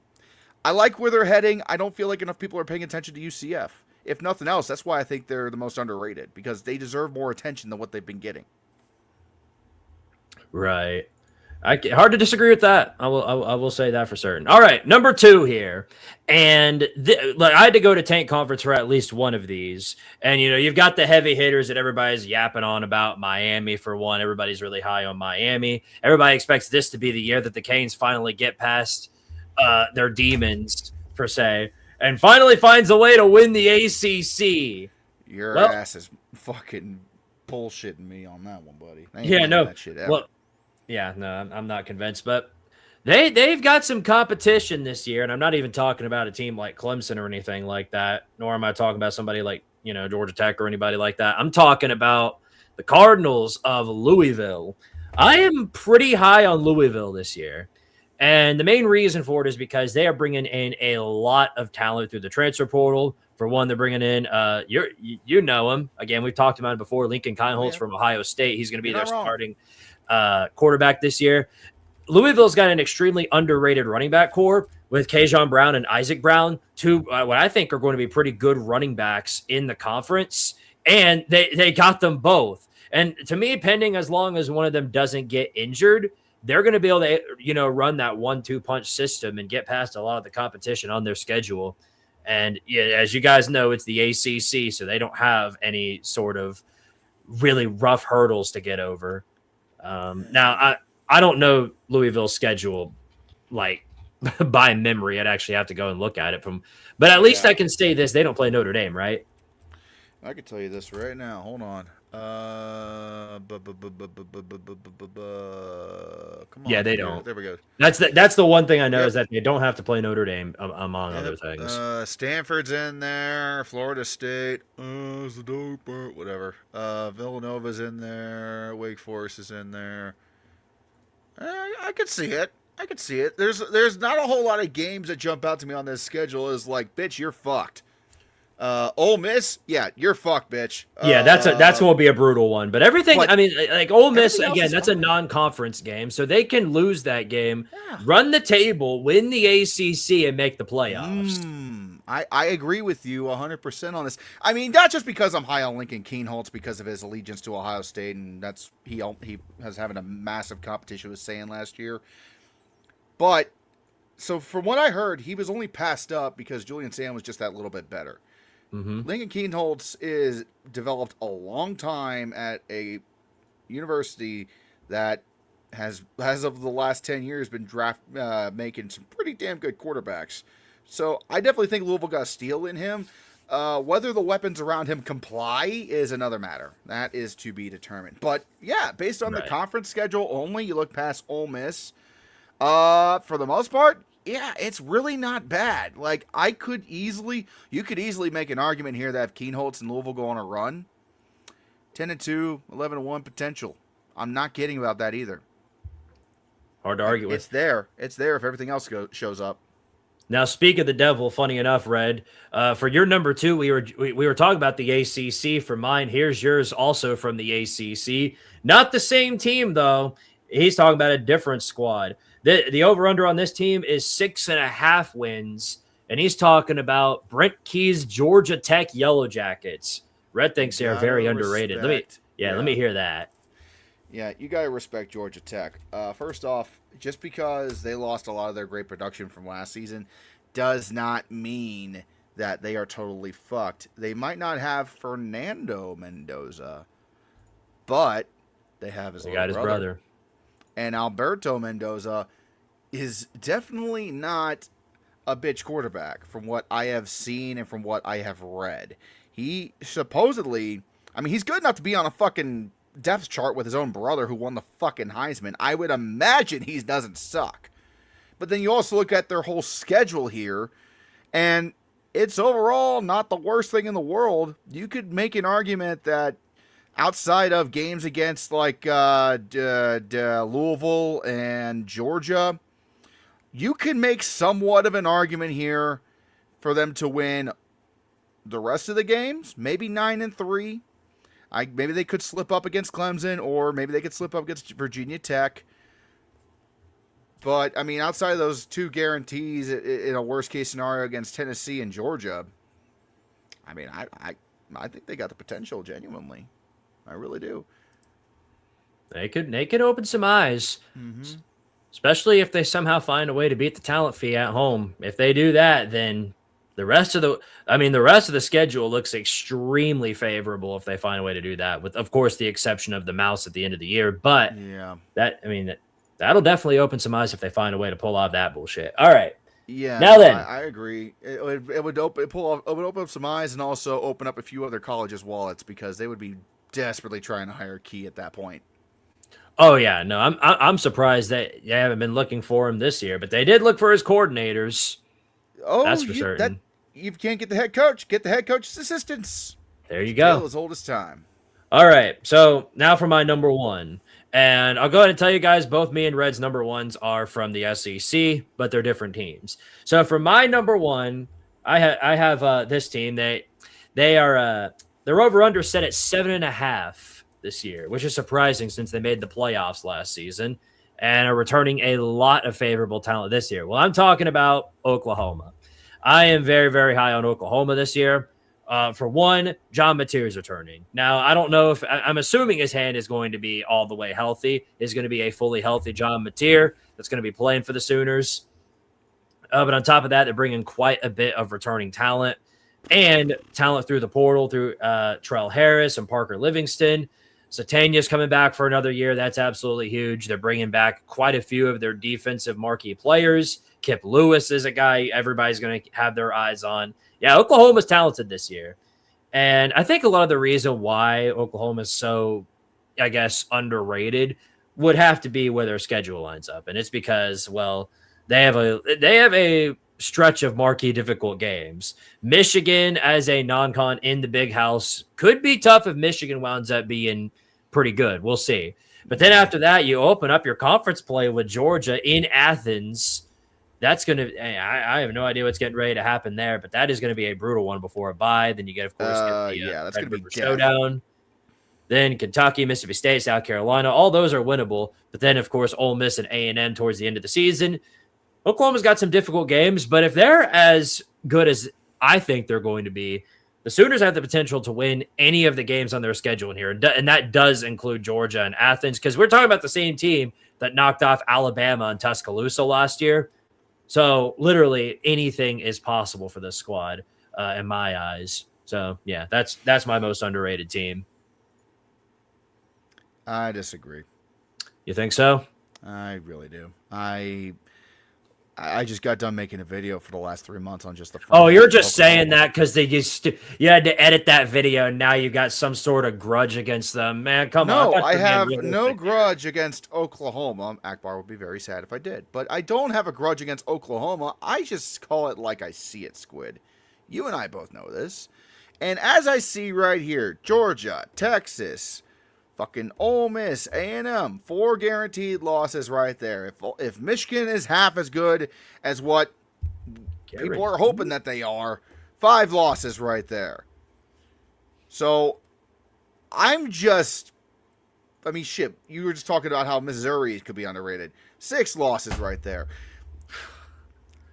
I like where they're heading. I don't feel like enough people are paying attention to UCF. If nothing else, that's why I think they're the most underrated, because they deserve more attention than what they've been getting. Right. Hard to disagree with that. I will say that for certain. All right, number 2 here, and I had to go to Tank Conference for at least one of these. And you've got the heavy hitters that everybody's yapping on about. Miami for one, everybody's really high on Miami. Everybody expects this to be the year that the Canes finally get past their demons per se, and finally finds a way to win the ACC. Your ass is fucking bullshitting me on that one, buddy. I ain't No. that shit ever. Well, yeah, no, I'm not convinced, but they've got some competition this year, and I'm not even talking about a team like Clemson or anything like that, nor am I talking about somebody like Georgia Tech or anybody like that. I'm talking about the Cardinals of Louisville. I am pretty high on Louisville this year, and the main reason for it is because they are bringing in a lot of talent through the transfer portal. For one, they're bringing in you know him again. We've talked about it before. Lincoln Kineholz from Ohio State. He's going to be their starting quarterback this year. Louisville's got an extremely underrated running back core with Kajon Brown and Isaac Brown, two what I think are going to be pretty good running backs in the conference, and they got them both. And to me, pending as long as one of them doesn't get injured, they're going to be able to run that 1-2 punch system and get past a lot of the competition on their schedule. And as you guys know, it's the ACC, so they don't have any sort of really rough hurdles to get over. Now, I don't know Louisville's schedule like by memory. I'd actually have to go and look at it but at least I can say this: they don't play Notre Dame, right? I can tell you this right now. Hold on. Come on. Yeah, they don't. There we go. That's the one thing I know is that they don't have to play Notre Dame among other things. Stanford's in there. Florida State. It's a dope, whatever. Villanova's in there. Wake Forest is in there. I could see it. There's not a whole lot of games that jump out to me on this schedule as like, bitch, you're fucked. Ole Miss, yeah, you're fucked, bitch. Yeah, that's going to be a brutal one. But everything, I mean, like Ole Miss again, that's a non-conference game, so they can lose that game, run the table, win the ACC, and make the playoffs. I agree with you 100% on this. I mean, not just because I'm high on Lincoln Kineholz because of his allegiance to Ohio State, and that's he has having a massive competition with saying last year. But so from what I heard, he was only passed up because Julian Sam was just that little bit better. Lincoln Kineholz is developed a long time at a university that has, as of the last 10 years, been making some pretty damn good quarterbacks. So I definitely think Louisville got a steal in him. Whether the weapons around him comply is another matter. That is to be determined. But yeah, based on the conference schedule only, you look past Ole Miss. For the most part, yeah, it's really not bad. Like, you could easily make an argument here that if Kineholz and Louisville go on a run, 10-2, 11-1 potential. I'm not kidding about that either. Hard to argue with. It's there if everything else shows up. Now, speak of the devil, funny enough, Red, for your number 2, we were talking about the ACC. For mine, here's yours also from the ACC. Not the same team, though. He's talking about a different squad. The over-under on this team is 6.5 wins, and he's talking about Brent Key's Georgia Tech Yellow Jackets. Red thinks they are very underrated. Let me hear that. Yeah, you got to respect Georgia Tech. First off, just because they lost a lot of their great production from last season does not mean that they are totally fucked. They might not have Fernando Mendoza, but they have his brother. And Alberto Mendoza is definitely not a bitch quarterback from what I have seen and from what I have read. He supposedly, I mean, he's good enough to be on a fucking depth chart with his own brother who won the fucking Heisman. I would imagine he doesn't suck. But then you also look at their whole schedule here, and it's overall not the worst thing in the world. You could make an argument that outside of games against like Louisville and Georgia, you can make somewhat of an argument here for them to win the rest of the games, maybe 9-3. Maybe they could slip up against Clemson, or maybe they could slip up against Virginia Tech. But, I mean, outside of those two guarantees in a worst-case scenario against Tennessee and Georgia, I mean, I think they got the potential, genuinely. I really do. They could open some eyes. especially if they somehow find a way to beat the talent fee at home. If they do that, then the rest of the schedule looks extremely favorable if they find a way to do that, with, of course, the exception of the Mouse at the end of the year. But Yeah. that'll definitely open some eyes if they find a way to pull off that bullshit. All right. Yeah. Now then. I agree. It would open up some eyes and also open up a few other colleges' wallets because they would be desperately trying to hire Key at that point. Oh yeah, no, I'm surprised that they haven't been looking for him this year, but they did look for his coordinators. Oh, that's for certain. You can't get the head coach. Get the head coach's assistants. There you go. As old as time. All right, so now for my number one, and I'll go ahead and tell you guys, both me and Red's number ones are from the SEC, but they're different teams. So for my number one, I have this team. They're over under set at 7.5 this year, which is surprising since they made the playoffs last season and are returning a lot of favorable talent this year. Well, I'm talking about Oklahoma. I am very, very high on Oklahoma this year. For one, John Mateer is returning. Now, I don't know if I'm assuming his hand is going to be all the way healthy. Is going to be a fully healthy John Mateer that's going to be playing for the Sooners. But on top of that, they're bringing quite a bit of returning talent and talent through the portal through Trell Harris and Parker Livingston. Satania's coming back for another year. That's absolutely huge. They're bringing back quite a few of their defensive marquee players. Kip Lewis is a guy everybody's going to have their eyes on. Yeah, Oklahoma's talented this year. And I think a lot of the reason why Oklahoma is so, I guess, underrated would have to be where their schedule lines up. And it's because, well, they have a stretch of marquee difficult games. Michigan as a non-con in the Big House could be tough if Michigan winds up being pretty good. We'll see. But then after that, you open up your conference play with Georgia in Athens. That's going to – I have no idea what's getting ready to happen there, but that is going to be a brutal one before a bye. Then you get, of course, that's going to be showdown. Then Kentucky, Mississippi State, South Carolina. All those are winnable. But then, of course, Ole Miss and A&M towards the end of the season. Oklahoma's got some difficult games, but if they're as good as I think they're going to be, the Sooners have the potential to win any of the games on their schedule in here, and that does include Georgia and Athens, because we're talking about the same team that knocked off Alabama and Tuscaloosa last year. So literally anything is possible for this squad in my eyes. So yeah, that's my most underrated team. I disagree. You think so? I really do. I just got done making a video for the last 3 months on just the. Oh, you're just saying that because you had to edit that video, and now you got some sort of grudge against them. Man, come on! No, I have no grudge against Oklahoma. Akbar would be very sad if I did, but I don't have a grudge against Oklahoma. I just call it like I see it, Squid. You and I both know this, and as I see right here, Georgia, Texas, fucking Ole Miss, A&M, 4 guaranteed losses right there. If Michigan is half as good as what people are hoping that they are, 5 losses right there. So shit, you were just talking about how Missouri could be underrated. 6 losses right there.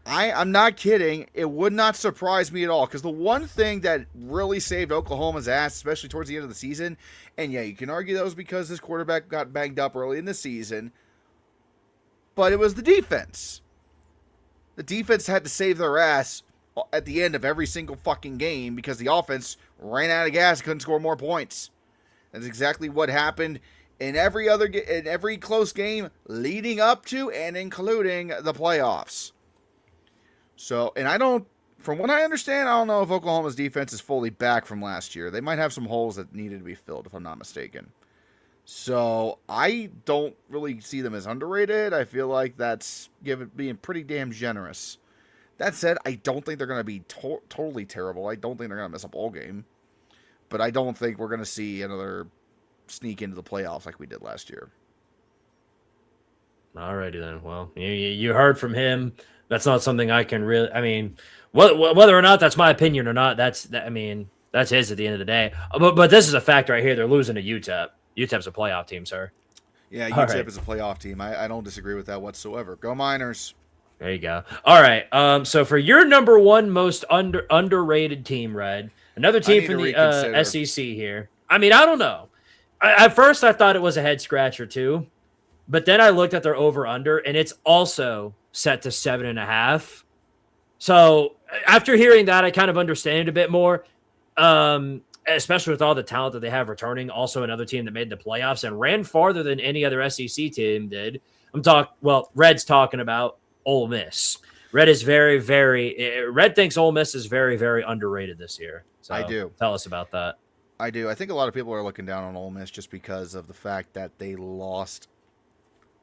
I'm not kidding. It would not surprise me at all, because the one thing that really saved Oklahoma's ass, especially towards the end of the season, and yeah, you can argue that was because his quarterback got banged up early in the season, but it was the defense. The defense had to save their ass at the end of every single fucking game because the offense ran out of gas and couldn't score more points. That's exactly what happened in every close game leading up to and including the playoffs. So, and from what I understand, I don't know if Oklahoma's defense is fully back from last year. They might have some holes that needed to be filled, if I'm not mistaken. So, I don't really see them as underrated. I feel like that's being pretty damn generous. That said, I don't think they're going to be totally terrible. I don't think they're going to miss a bowl game. But I don't think we're going to see another sneak into the playoffs like we did last year. Alrighty then. Well, you heard from him. That's not something I can really. I mean, whether or not that's my opinion or not, that's his at the end of the day. But this is a fact right here. They're losing to UTEP. UTEP's a playoff team, sir. Yeah, UTEP is a playoff team. I don't disagree with that whatsoever. Go Miners. There you go. All right. So for your number one most underrated team, Red, another team from the SEC here. I mean, I don't know. At first, I thought it was a head scratcher too. But then I looked at their over-under, and it's also set to 7.5. So after hearing that, I kind of understand it a bit more, especially with all the talent that they have returning. Also another team that made the playoffs and ran farther than any other SEC team did. Red's talking about Ole Miss. Red thinks Ole Miss is very, very underrated this year. So I do. Tell us about that. I do. I think a lot of people are looking down on Ole Miss just because of the fact that they lost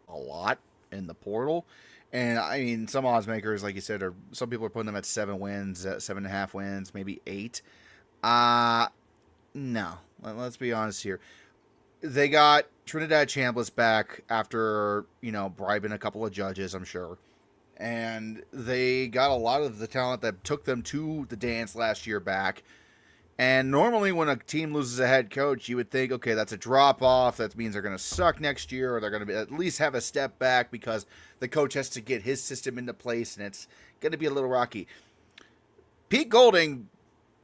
a lot in the portal. And I mean, some odds makers, like you said, some people are putting them at 7 wins, 7.5 wins, maybe 8. No, let's be honest here. They got Trinidad Chambliss back after, bribing a couple of judges, I'm sure. And they got a lot of the talent that took them to the dance last year back. And normally when a team loses a head coach, you would think, okay, that's a drop-off. That means they're going to suck next year, or they're going to at least have a step back because the coach has to get his system into place, and it's going to be a little rocky. Pete Golding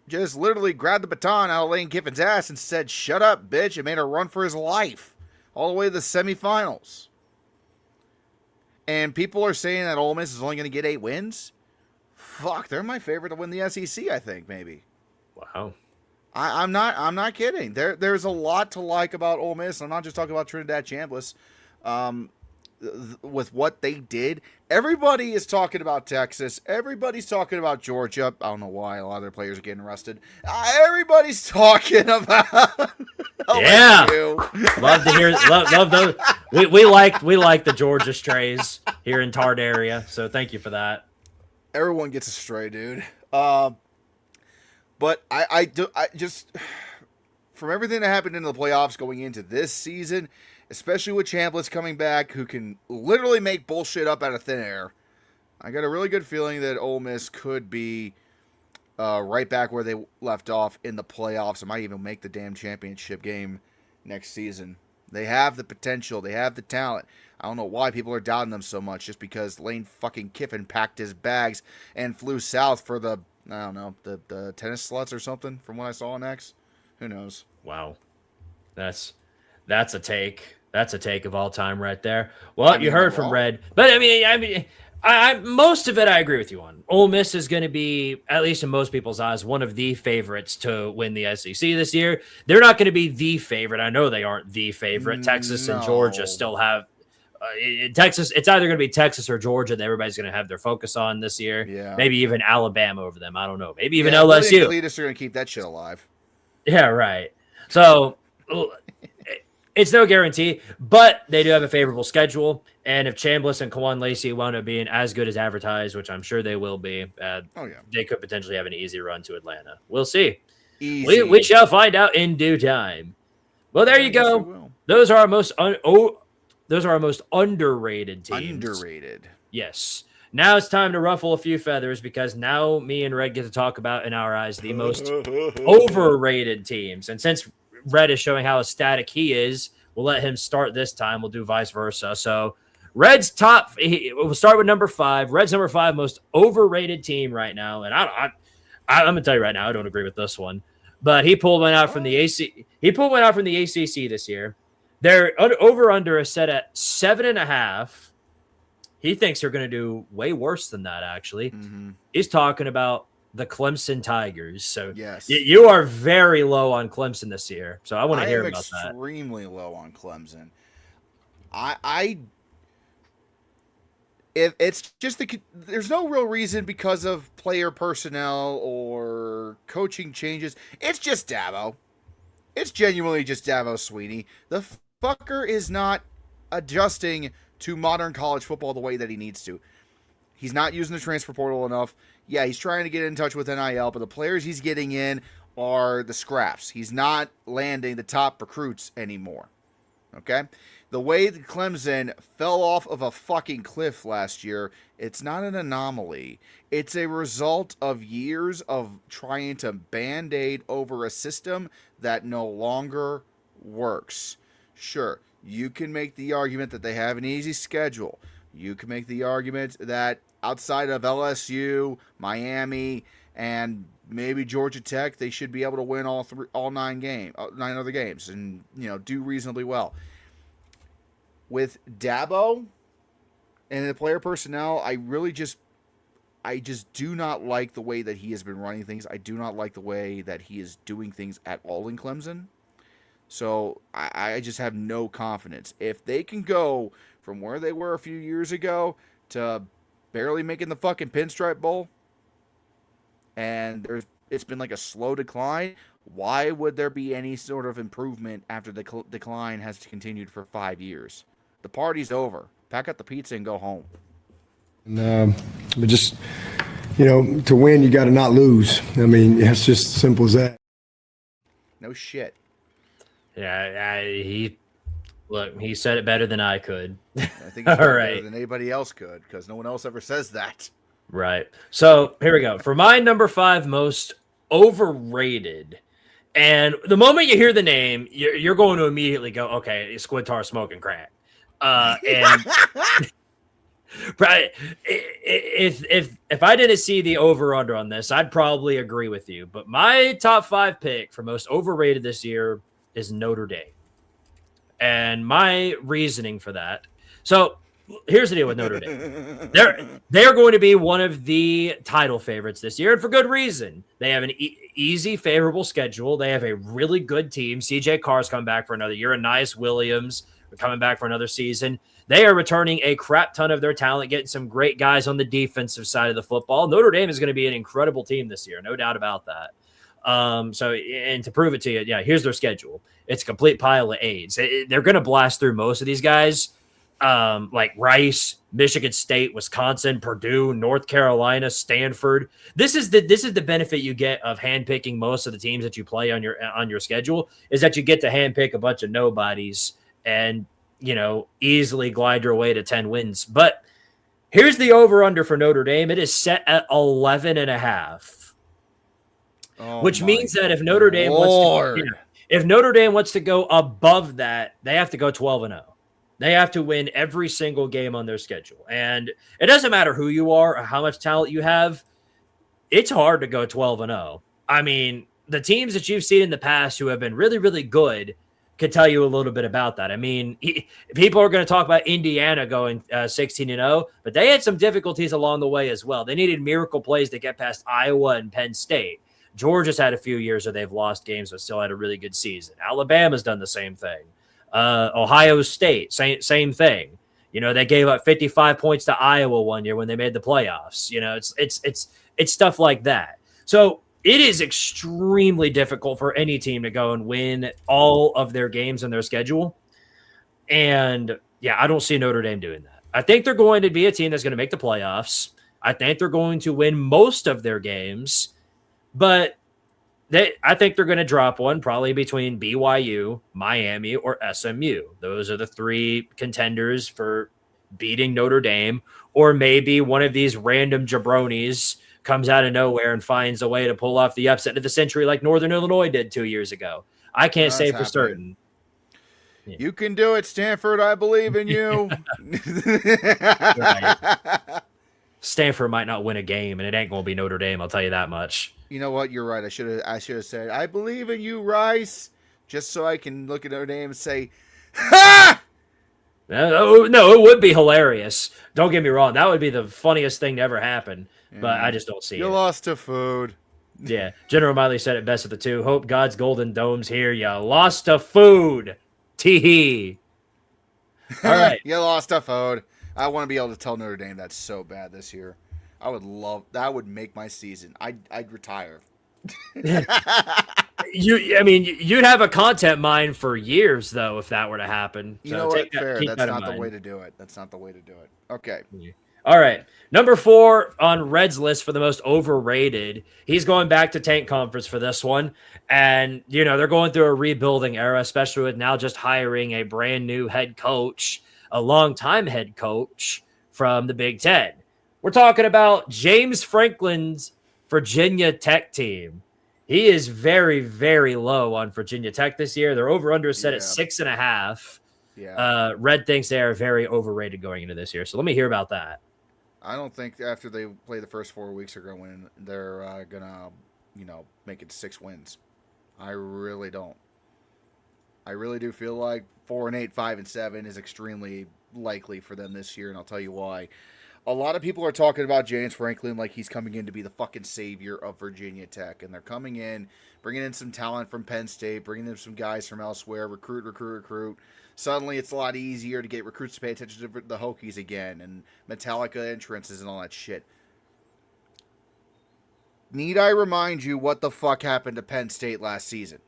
just literally grabbed the baton out of Lane Kiffin's ass and said, "Shut up, bitch," and made a run for his life all the way to the semifinals. And people are saying that Ole Miss is only going to get 8 wins. Fuck, they're my favorite to win the SEC, I think, maybe. Wow. I'm not kidding. There's a lot to like about Ole Miss. I'm not just talking about Trinidad Chambliss. With what they did, everybody is talking about Texas. Everybody's talking about Georgia. I don't know why a lot of their players are getting arrested. Everybody's talking about. Yeah, love to hear. Love those. We like the Georgia strays here in Tard area. So thank you for that. Everyone gets a stray, dude. But I just, from everything that happened in the playoffs going into this season, especially with Chambliss coming back, who can literally make bullshit up out of thin air, I got a really good feeling that Ole Miss could be right back where they left off in the playoffs. It might even make the damn championship game next season. They have the potential. They have the talent. I don't know why people are doubting them so much, just because Lane fucking Kiffin packed his bags and flew south for the tennis sluts or something, from what I saw on X. Who knows? Wow. That's a take. That's a take of all time right there. Well, you heard from Red. But I most of it I agree with you on. Ole Miss is going to be, at least in most people's eyes, one of the favorites to win the SEC this year. They're not going to be the favorite. I know they aren't the favorite. Texas and Georgia still have Texas. It's either going to be Texas or Georgia that everybody's going to have their focus on this year. Yeah. Maybe even Alabama over them. I don't know. Maybe even LSU. Cletus are going to keep that shit alive. Yeah, right. So it's no guarantee, but they do have a favorable schedule. And if Chambliss and Kawan Lacey wound up being as good as advertised, which I'm sure they will be, they could potentially have an easy run to Atlanta. We'll see. Easy. We shall find out in due time. Well, there you go. Those are our most underrated teams. Underrated. Yes. Now it's time to ruffle a few feathers, because now me and Red get to talk about, in our eyes, the most overrated teams. And since Red is showing how ecstatic he is, we'll let him start this time. We'll do vice versa. So Red's we'll start with number 5. Red's number 5 most overrated team right now. And I'm going to tell you right now, I don't agree with this one. But he pulled one out from the AC. He pulled one out from the ACC this year. Their over-under is set at 7.5. He thinks they're going to do way worse than that, actually. Mm-hmm. He's talking about the Clemson Tigers. So yes, you are very low on Clemson this year. So I want to hear about that. I am extremely low on Clemson. If it's just there's no real reason because of player personnel or coaching changes. It's just Dabo. It's genuinely just Dabo Sweeney. The fucker is not adjusting to modern college football the way that he needs to. He's not using the transfer portal enough. Yeah, he's trying to get in touch with NIL, but the players he's getting in are the scraps. He's not landing the top recruits anymore. Okay? The way that Clemson fell off of a fucking cliff last year, it's not an anomaly. It's a result of years of trying to band-aid over a system that no longer works. Sure, you can make the argument that they have an easy schedule. You can make the argument that outside of LSU, Miami, and maybe Georgia Tech, they should be able to win all 9 other games and do reasonably well. with Dabo and the player personnel, I just do not like the way that he has been running things. I do not like the way that he is doing things at all in Clemson. So I just have no confidence. If they can go from where they were a few years ago to barely making the fucking Pinstripe Bowl, and it's been like a slow decline, why would there be any sort of improvement after the decline has continued for 5 years? The party's over. Pack up the pizza and go home. And but just, to win, you got to not lose. I mean, it's just simple as that. No shit. Yeah, he said it better than I could. I think it's better than anybody else could, because no one else ever says that. Right. So here we go. For my number 5 most overrated, and the moment you hear the name, you're going to immediately go, okay, Squidtard smoking crack. And right, if I didn't see the over under on this, I'd probably agree with you. But my top 5 pick for most overrated this year is Notre Dame, and my reasoning for that. So here's the deal with Notre Dame. They're going to be one of the title favorites this year, and for good reason. They have an easy, favorable schedule. They have a really good team. CJ Carr's coming back for another year. Anais Williams coming back for another season. They are returning a crap ton of their talent, getting some great guys on the defensive side of the football. Notre Dame is going to be an incredible team this year, no doubt about that. So, and to prove it to you, yeah, here's their schedule. It's a complete pile of A's. They're going to blast through most of these guys, like Rice, Michigan State, Wisconsin, Purdue, North Carolina, Stanford. This is the benefit you get of handpicking most of the teams that you play on your schedule, is that you get to handpick a bunch of nobodies and, easily glide your way to 10 wins. But here's the over-under for Notre Dame. It is set at 11.5. Which means that if Notre Dame wants to go above that, they have to go 12-0. They have to win every single game on their schedule. And it doesn't matter who you are or how much talent you have. It's hard to go 12-0. I mean, the teams that you've seen in the past who have been really, really good could tell you a little bit about that. I mean, people are going to talk about Indiana going 16-0, but they had some difficulties along the way as well. They needed miracle plays to get past Iowa and Penn State. Georgia's had a few years where they've lost games but still had a really good season. Alabama's done the same thing. Ohio State, same thing. They gave up 55 points to Iowa one year when they made the playoffs. It's stuff like that. So it is extremely difficult for any team to go and win all of their games in their schedule. And yeah, I don't see Notre Dame doing that. I think they're going to be a team that's going to make the playoffs. I think they're going to win most of their games. But I think they're going to drop one probably between BYU, Miami, or SMU. Those are the 3 contenders for beating Notre Dame. Or maybe one of these random jabronis comes out of nowhere and finds a way to pull off the upset of the century like Northern Illinois did 2 years ago. I can't say for certain. Yeah. You can do it, Stanford. I believe in you. Right. Stanford might not win a game, and it ain't going to be Notre Dame. I'll tell you that much. You know what? You're right. I should have said, I believe in you, Rice, just so I can look at Notre Dame and say, ha! No, it would be hilarious. Don't get me wrong. That would be the funniest thing to ever happen, but I just don't see it. You lost to food. Yeah. General Miley said it best of the two. Hope God's golden dome's here. You lost to food. Tee-hee. All right. You lost to food. I want to be able to tell Notre Dame that's so bad this year. I would love that. Would make my season. I'd retire. You'd have a content mine for years though if that were to happen. You know what? Fair. That's not the way to do it. That's not the way to do it. Okay. All right. Number 4 on Red's list for the most overrated. He's going back to Tank Conference for this one. And, they're going through a rebuilding era, especially with now just hiring a brand new head coach, a longtime head coach from the Big Ten. We're talking about James Franklin's Virginia Tech team. He is very, very low on Virginia Tech this year. Their over-under set at 6.5. Yeah. Red thinks they are very overrated going into this year. So let me hear about that. I don't think after they play the first 4 weeks they're going to make it to 6 wins. I really don't. I really do feel like 4-8, 5-7 is extremely likely for them this year, and I'll tell you why. A lot of people are talking about James Franklin like he's coming in to be the fucking savior of Virginia Tech, and they're coming in, bringing in some talent from Penn State, bringing in some guys from elsewhere, recruit. Suddenly, it's a lot easier to get recruits to pay attention to the Hokies again, and Metallica entrances and all that shit. Need I remind you what the fuck happened to Penn State last season?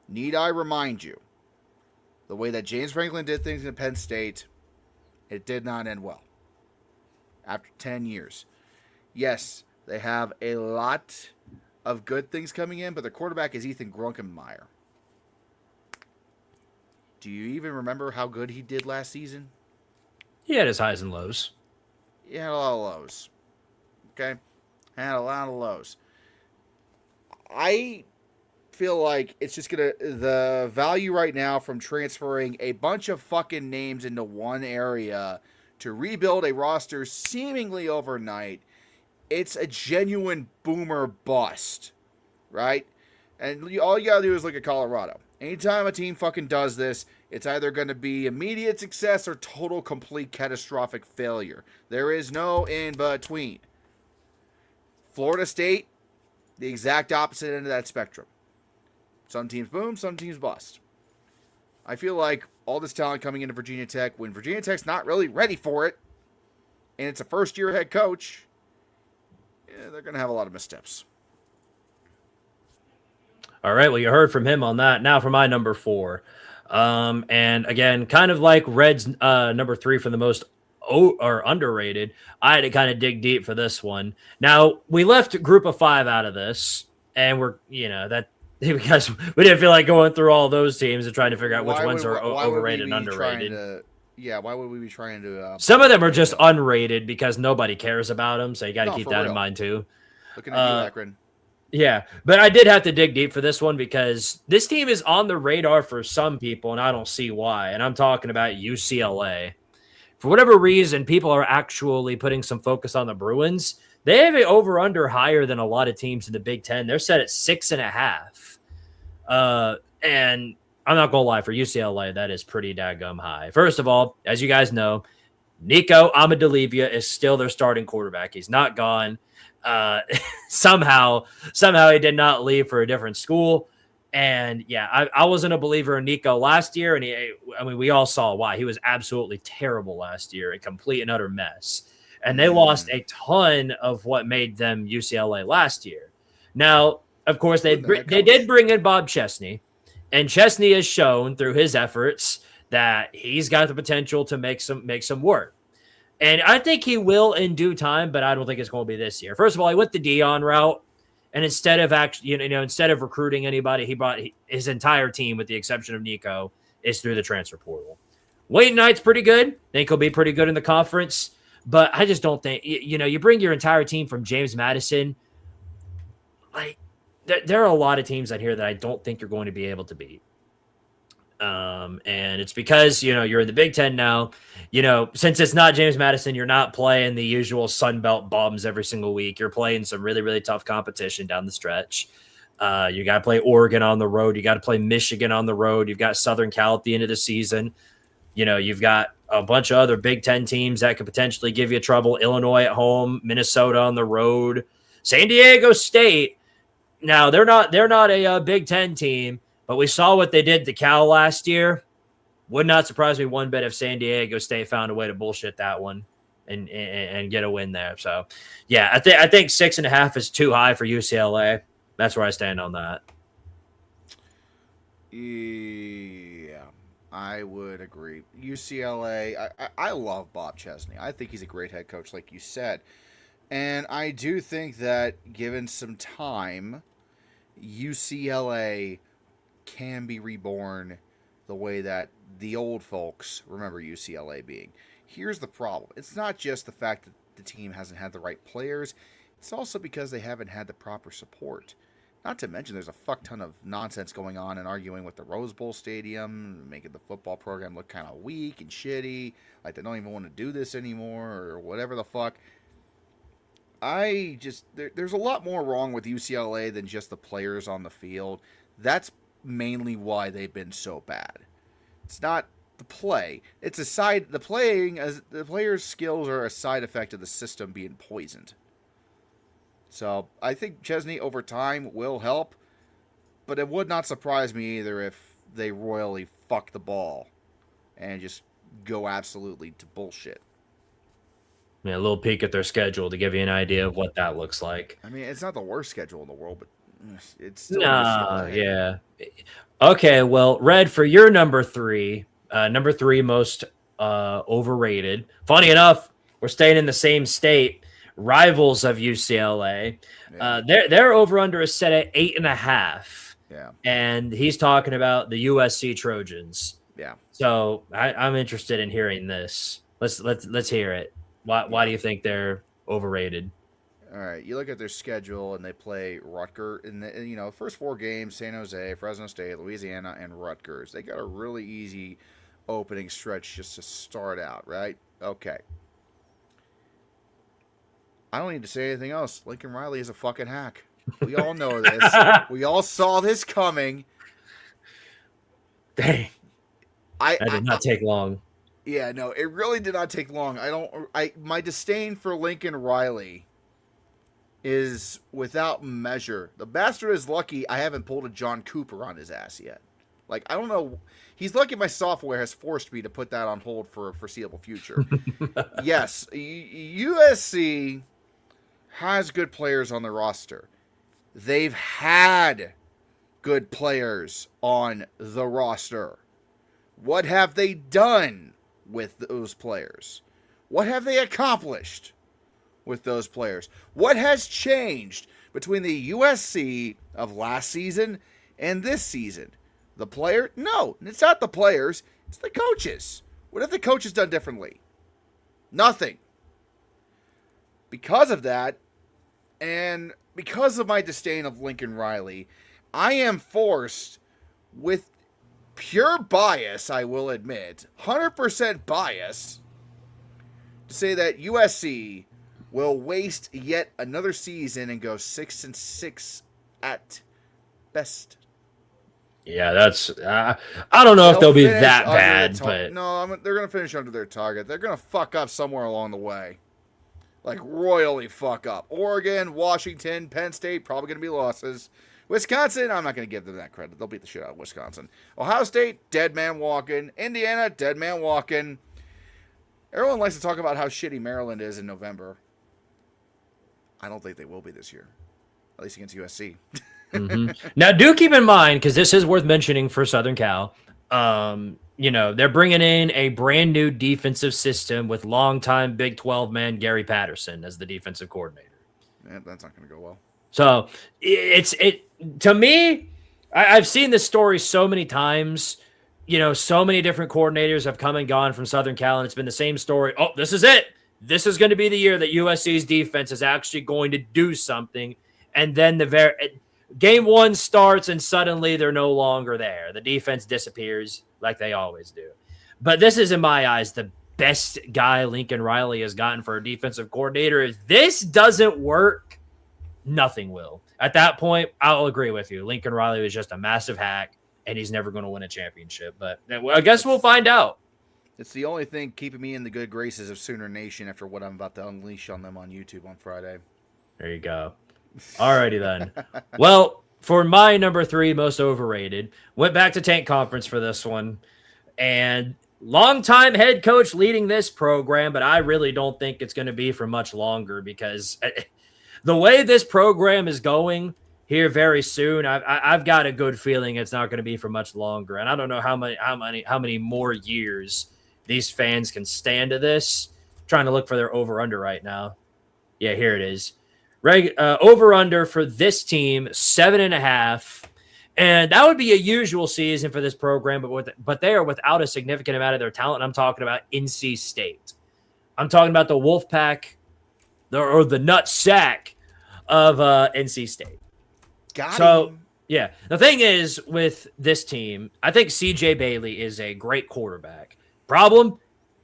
Need I remind you? The way that James Franklin did things in Penn State, it did not end well. After 10 years. Yes, they have a lot of good things coming in, but their quarterback is Ethan Grunkenmeyer. Do you even remember how good he did last season? He had his highs and lows. He had a lot of lows. Okay? Had a lot of lows. I feel like it's just the value right now from transferring a bunch of fucking names into one area to rebuild a roster seemingly overnight, it's a genuine boomer bust, right? And all you gotta do is look at Colorado. Anytime a team fucking does this, it's either going to be immediate success or total, complete, catastrophic failure. There is no in between. Florida State, the exact opposite end of that spectrum. Some teams boom, some teams bust. I feel like all this talent coming into Virginia Tech, when Virginia Tech's not really ready for it, and it's a first-year head coach, they're going to have a lot of missteps. All right, well, you heard from him on that. Now for my number 4. And again, kind of like Red's number 3 for the most underrated, I had to kind of dig deep for this one. Now, we left Group of 5 out of this, and we're, that because we didn't feel like going through all those teams and trying to figure out which ones are overrated and underrated. Why would we be trying to... Some of them are just unrated because nobody cares about them, so you got to keep that in mind, too. Looking at you, Akron. Yeah, but I did have to dig deep for this one because this team is on the radar for some people, and I don't see why. And I'm talking about UCLA. For whatever reason, people are actually putting some focus on the Bruins. They have an over-under higher than a lot of teams in the Big Ten. They're set at 6.5. And I'm not going to lie, for UCLA, that is pretty daggum high. First of all, as you guys know, Nico Amadalivia is still their starting quarterback. He's not gone. Somehow he did not leave for a different school. And yeah, I wasn't a believer in Nico last year. And we all saw why. He was absolutely terrible last year, a complete and utter mess. And they lost a ton of what made them UCLA last year. Now, of course, they did bring in Bob Chesney, and Chesney has shown through his efforts that he's got the potential to make some work. And I think he will in due time, but I don't think it's going to be this year. First of all, he went the Dion route, and instead of recruiting anybody, he brought his entire team, with the exception of Nico, is through the transfer portal. Wayne Knight's pretty good. Think he'll be pretty good in the conference, but I just don't think you bring your entire team from James Madison. Like there are a lot of teams out here that I don't think you're going to be able to beat. And it's because, you're in the Big Ten now, since it's not James Madison, you're not playing the usual Sun Belt bums every single week. You're playing some really, really tough competition down the stretch. You got to play Oregon on the road. You got to play Michigan on the road. You've got Southern Cal at the end of the season. You've got a bunch of other Big Ten teams that could potentially give you trouble. Illinois at home, Minnesota on the road, San Diego State. Now they're not a Big Ten team, but we saw what they did to Cal last year. Would not surprise me one bit if San Diego State found a way to bullshit that one and get a win there. So, yeah, I think 6.5 is too high for UCLA. That's where I stand on that. Yeah, I would agree. UCLA, I love Bob Chesney. I think he's a great head coach, like you said. And I do think that given some time, UCLA can be reborn the way that the old folks remember UCLA being. Here's the problem. It's not just the fact that the team hasn't had the right players. It's also because they haven't had the proper support. Not to mention there's a fuck ton of nonsense going on and arguing with the Rose Bowl Stadium, making the football program look kind of weak and shitty, like they don't even want to do this anymore or whatever the fuck. There's a lot more wrong with UCLA than just the players on the field. That's mainly why they've been so bad. It's not the play. It's a side. The players' skills are a side effect of the system being poisoned. So I think Chesney over time will help, but it would not surprise me either if they royally fuck the ball and just go absolutely to bullshit. Yeah, a little peek at their schedule to give you an idea of what that looks like. I mean, it's not the worst schedule in the world, but it's still yeah. Okay, well, Red, for your number three most overrated. Funny enough, we're staying in the same state, rivals of UCLA. Yeah. Their over under is set at 8.5. Yeah. And he's talking about the USC Trojans. Yeah. So I'm interested in hearing this. Let's hear it. Why do you think they're overrated? All right, you look at their schedule, and they play Rutgers in the first 4 games: San Jose, Fresno State, Louisiana, and Rutgers. They got a really easy opening stretch just to start out, right? Okay. I don't need to say anything else. Lincoln Riley is a fucking hack. We all know this. We all saw this coming. Dang. That did not take long. Yeah, no, it really did not take long. My disdain for Lincoln Riley is without measure. The bastard is lucky I haven't pulled a John Cooper on his ass yet. Like, I don't know. He's lucky my software has forced me to put that on hold for a foreseeable future. Yes, USC has good players on the roster. They've had good players on the roster. What have they done with those players? What have they accomplished with those players? What has changed between the USC of last season and this season? The player? No, it's not the players. It's the coaches. What have the coaches done differently? Nothing. Because of that, and because of my disdain of Lincoln Riley, I am forced, with pure bias, I will admit, 100% bias, to say that USC will waste yet another season and go 6-6 at best. Yeah, that's. I don't know if they'll be that bad, but no, they're going to finish under their target. They're going to fuck up somewhere along the way, like royally fuck up. Oregon, Washington, Penn State, probably going to be losses. Wisconsin, I'm not going to give them that credit. They'll beat the shit out of Wisconsin. Ohio State, dead man walking. Indiana, dead man walking. Everyone likes to talk about how shitty Maryland is in November. I don't think they will be this year, at least against USC. Mm-hmm. Now, do keep in mind, because this is worth mentioning for Southern Cal, they're bringing in a brand new defensive system with longtime Big 12 man Gary Patterson as the defensive coordinator. Yeah, that's not going to go well. So to me, I've seen this story so many times. So many different coordinators have come and gone from Southern Cal, and it's been the same story. Oh, this is it. This is going to be the year that USC's defense is actually going to do something. And then game 1 starts, and suddenly they're no longer there. The defense disappears like they always do. But this is, in my eyes, the best guy Lincoln Riley has gotten for a defensive coordinator. If this doesn't work, nothing will. At that point, I'll agree with you. Lincoln Riley was just a massive hack, and he's never going to win a championship. But I guess we'll find out. It's the only thing keeping me in the good graces of Sooner Nation after what I'm about to unleash on them on YouTube on Friday. There you go. Alrighty then. Well, for my number 3 most overrated, went back to Tank Conference for this one. And longtime head coach leading this program, but I really don't think it's going to be for much longer, because the way this program is going here very soon, I've got a good feeling it's not going to be for much longer. And I don't know how many more years these fans can stand to this. I'm trying to look for their over-under right now. Yeah, here it is. Over-under for this team, 7.5. And that would be a usual season for this program, but they are without a significant amount of their talent. I'm talking about NC State. I'm talking about the Wolfpack, or the nut sack of NC State. Got him. Yeah. The thing is, with this team, I think CJ Bailey is a great quarterback. Problem,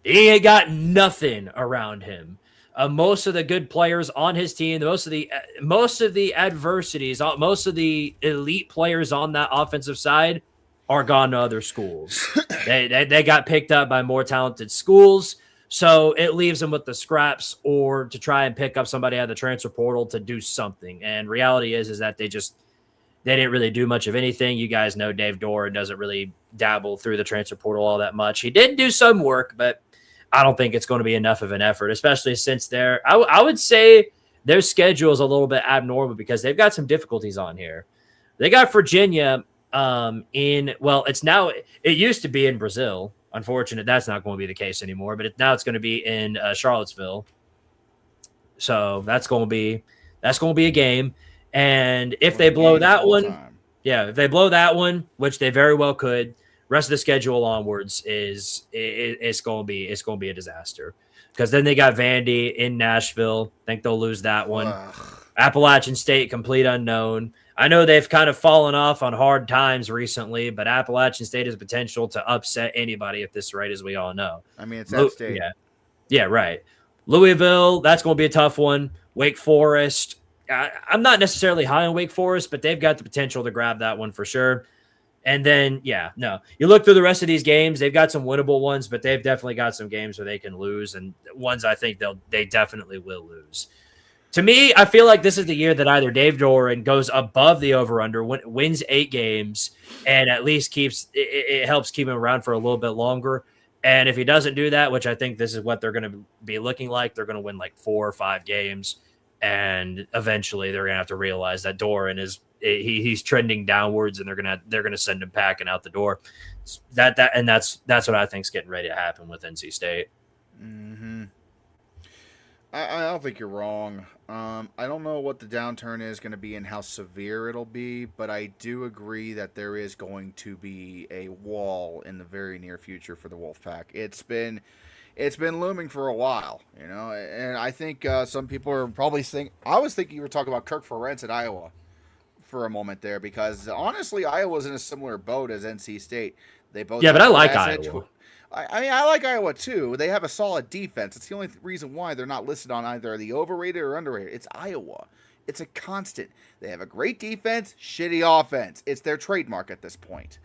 he ain't got nothing around him. Most of the good players on his team, most of the adversities, most of the elite players on that offensive side are gone to other schools. they got picked up by more talented schools. So it leaves them with the scraps or to try and pick up somebody out of the transfer portal to do something. And reality is that they didn't really do much of anything. You guys know Dave Doran doesn't really dabble through the transfer portal all that much. He did do some work, but I don't think it's going to be enough of an effort, especially since I would say their schedule is a little bit abnormal because they've got some difficulties on here. They got Virginia it used to be in Brazil. Unfortunate, that's not going to be the case anymore, but now it's going to be in Charlottesville. So that's going to be a game. And if they blow that one, if they blow that one, which they very well could, rest of the schedule onwards is going to be a disaster because then they got Vandy in Nashville. I think they'll lose that one. Appalachian State, complete unknown. I know they've kind of fallen off on hard times recently, but Appalachian State has potential to upset anybody at this rate, as we all know. I mean, it's App State. Yeah, right. Louisville, that's going to be a tough one. Wake Forest. I'm not necessarily high on Wake Forest, but they've got the potential to grab that one for sure. And then, you look through the rest of these games, they've got some winnable ones, but they've definitely got some games where they can lose and ones I think they definitely will lose. To me, I feel like this is the year that either Dave Doran goes above the over-under, wins 8 games, and at least it helps keep him around for a little bit longer. And if he doesn't do that, which I think this is what they're going to be looking like, they're going to win like 4 or 5 games, and eventually they're going to have to realize that Doran he's trending downwards, and they're gonna send him packing out the door. That's what I think is getting ready to happen with NC State. Mm-hmm. I don't think you're wrong. I don't know what the downturn is going to be and how severe it'll be, but I do agree that there is going to be a wall in the very near future for the Wolfpack. It's been looming for a while, and I think some people are probably thinking. I was thinking you were talking about Kirk Ferentz at Iowa for a moment there, because honestly, Iowa's in a similar boat as NC State. They both but I like Iowa. I like Iowa too. They have a solid defense. It's the only reason why they're not listed on either the overrated or underrated. It's Iowa. It's a constant. They have a great defense, shitty offense. It's their trademark at this point.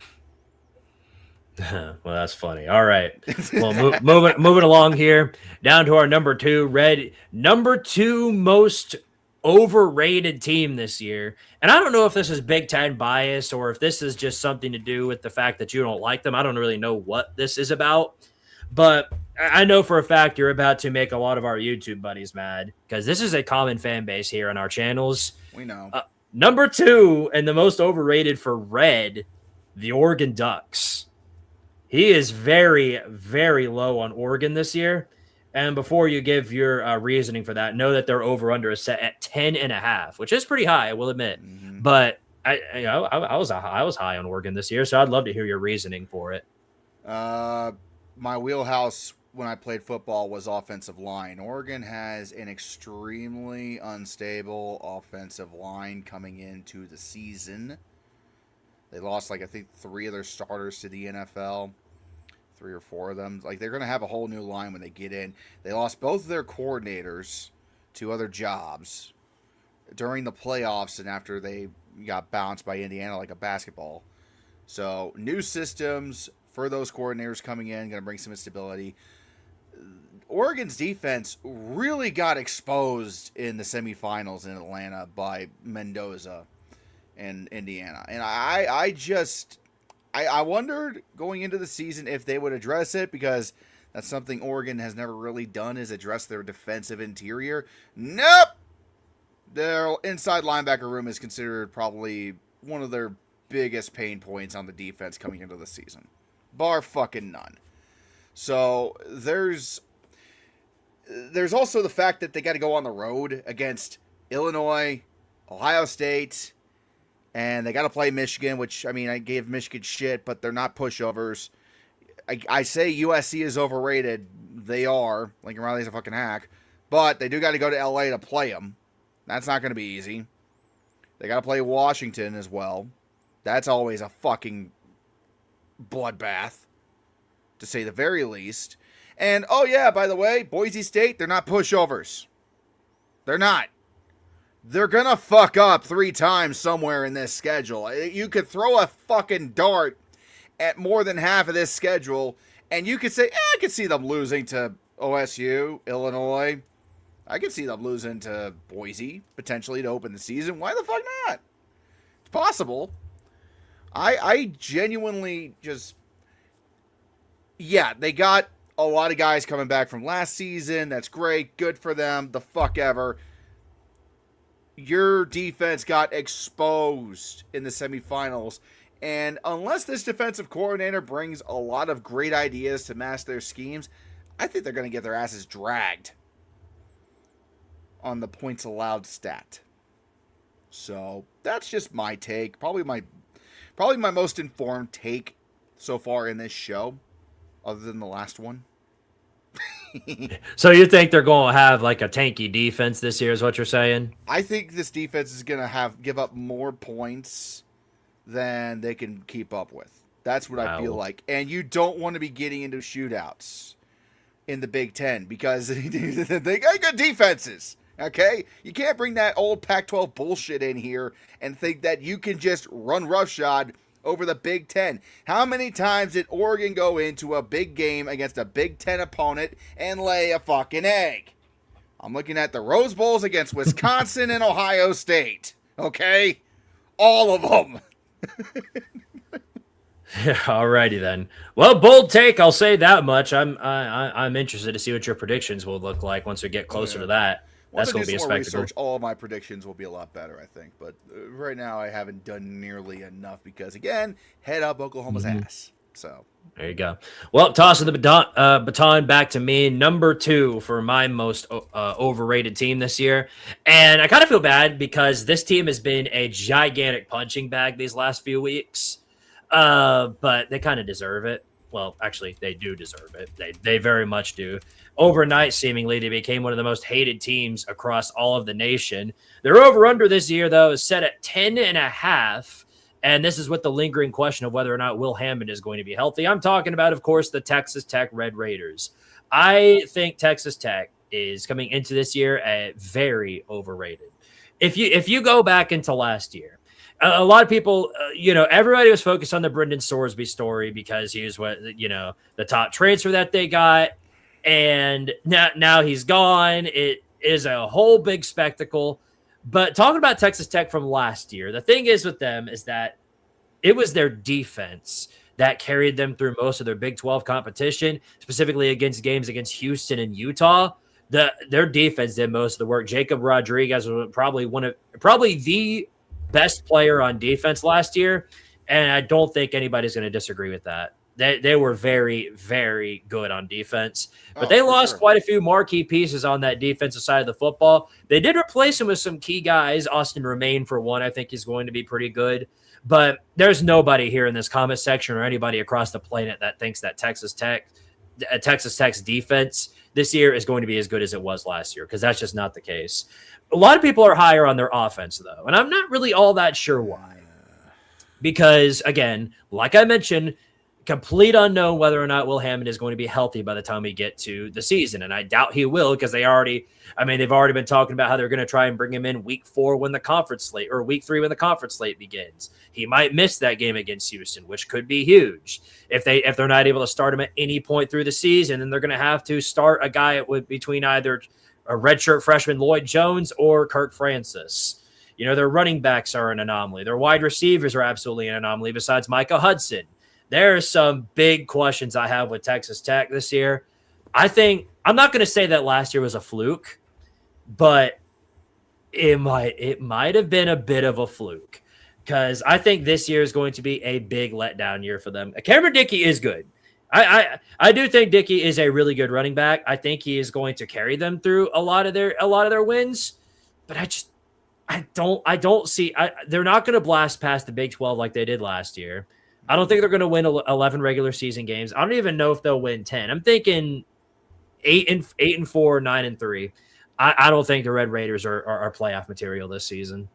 Well, that's funny. All right. Well, moving along here, down to our number 2 most overrated team this year. And I don't know if this is Big Ten bias or if this is just something to do with the fact that you don't like them. I don't really know what this is about, but I know for a fact you're about to make a lot of our YouTube buddies mad because this is a common fan base here on our channels. We know. Number 2 and the most overrated for Red, the Oregon Ducks. He is very, very low on Oregon this year. And before you give your reasoning for that, know that their over-under is set at 10.5, which is pretty high, I will admit. Mm-hmm. But I was high on Oregon this year, so I'd love to hear your reasoning for it. My wheelhouse when I played football was offensive line. Oregon has an extremely unstable offensive line coming into the season. They lost, I think 3 of their starters to the NFL. 3 or 4 of them. They're going to have a whole new line when they get in. They lost both of their coordinators to other jobs during the playoffs and after they got bounced by Indiana like a basketball. So, new systems for those coordinators coming in, going to bring some instability. Oregon's defense really got exposed in the semifinals in Atlanta by Mendoza and Indiana. And I wondered going into the season if they would address it, because that's something Oregon has never really done, is address their defensive interior. Nope! Their inside linebacker room is considered probably one of their biggest pain points on the defense coming into the season. Bar fucking none. So there's also the fact that they got to go on the road against Illinois, Ohio State, and they got to play Michigan, which, I gave Michigan shit, but they're not pushovers. I say USC is overrated. They are. Lincoln Riley's a fucking hack. But they do got to go to LA to play them. That's not going to be easy. They got to play Washington as well. That's always a fucking bloodbath, to say the very least. And, oh yeah, by the way, Boise State, they're not pushovers. They're not. They're going to fuck up 3 times somewhere in this schedule. You could throw a fucking dart at more than half of this schedule, and you could say, I could see them losing to OSU, Illinois. I could see them losing to Boise, potentially, to open the season. Why the fuck not? It's possible. I genuinely just... Yeah, they got a lot of guys coming back from last season. That's great. Good for them. The fuck ever. Your defense got exposed in the semifinals. And unless this defensive coordinator brings a lot of great ideas to match their schemes, I think they're going to get their asses dragged on the points allowed stat. So that's just my take. Probably my most informed take so far in this show, other than the last one. So you think they're going to have like a tanky defense this year is what you're saying? I think this defense is going to give up more points than they can keep up with. That's what I feel like. And you don't want to be getting into shootouts in the Big Ten because they got good defenses. Okay? You can't bring that old Pac-12 bullshit in here and think that you can just run roughshod over the Big Ten. How many times did Oregon go into a big game against a Big Ten opponent and lay a fucking egg? I'm looking at the Rose Bowls against Wisconsin and Ohio State. Okay? All of them. Alrighty then. Well, bold take. I'll say that much. I'm interested to see what your predictions will look like once we get closer to that. Once That's going to be a spectacle. Research, all of my predictions will be a lot better, I think. But right now, I haven't done nearly enough because, again, head up Oklahoma's ass. So there you go. Well, tossing the baton back to me. Number 2 for my most overrated team this year. And I kind of feel bad because this team has been a gigantic punching bag these last few weeks. But they kind of deserve it. Well, actually, they do deserve it. They very much do. Overnight, seemingly, they became one of the most hated teams across all of the nation. Their over-under this year, though, is set at 10.5. And this is with the lingering question of whether or not Will Hammond is going to be healthy. I'm talking about, of course, the Texas Tech Red Raiders. I think Texas Tech is coming into this year at very overrated. If you go back into last year, a lot of people, everybody was focused on the Brendan Sorsby story because he was the top transfer that they got. And now he's gone. It is a whole big spectacle. But talking about Texas Tech from last year, the thing is with them is that it was their defense that carried them through most of their Big 12 competition, specifically against games against Houston and Utah. Their defense did most of the work. Jacob Rodriguez was probably the best player on defense last year, and I don't think anybody's going to disagree with that. They were very, very good on defense, but they lost quite a few marquee pieces on that defensive side of the football. They did replace him with some key guys. Austin Romaine, for one, I think is going to be pretty good, but there's nobody here in this comment section or anybody across the planet that thinks that Texas Tech's defense this year is going to be as good as it was last year, because that's just not the case. A lot of people are higher on their offense, though, and I'm not really all that sure why. Because, again, like I mentioned, complete unknown whether or not Will Hammond is going to be healthy by the time we get to the season. And I doubt he will, because they've already been talking about how they're going to try and bring him in week 4 when the conference slate, or week 3 when the conference slate begins. He might miss that game against Houston, which could be huge. If they're not able to start him at any point through the season, then they're going to have to start a guy between either a redshirt freshman Lloyd Jones or Kirk Francis. Their running backs are an anomaly. Their wide receivers are absolutely an anomaly besides Micah Hudson. There are some big questions I have with Texas Tech this year. I'm not going to say that last year was a fluke, but it might have been a bit of a fluke, because I think this year is going to be a big letdown year for them. Cameron Dickey is good. I do think Dickey is a really good running back. I think he is going to carry them through a lot of their wins, but I don't see they're not going to blast past the Big 12 like they did last year. I don't think they're going to win 11 regular season games. I don't even know if they'll win 10. I'm thinking 8-4, 9-3. I don't think the Red Raiders are playoff material this season.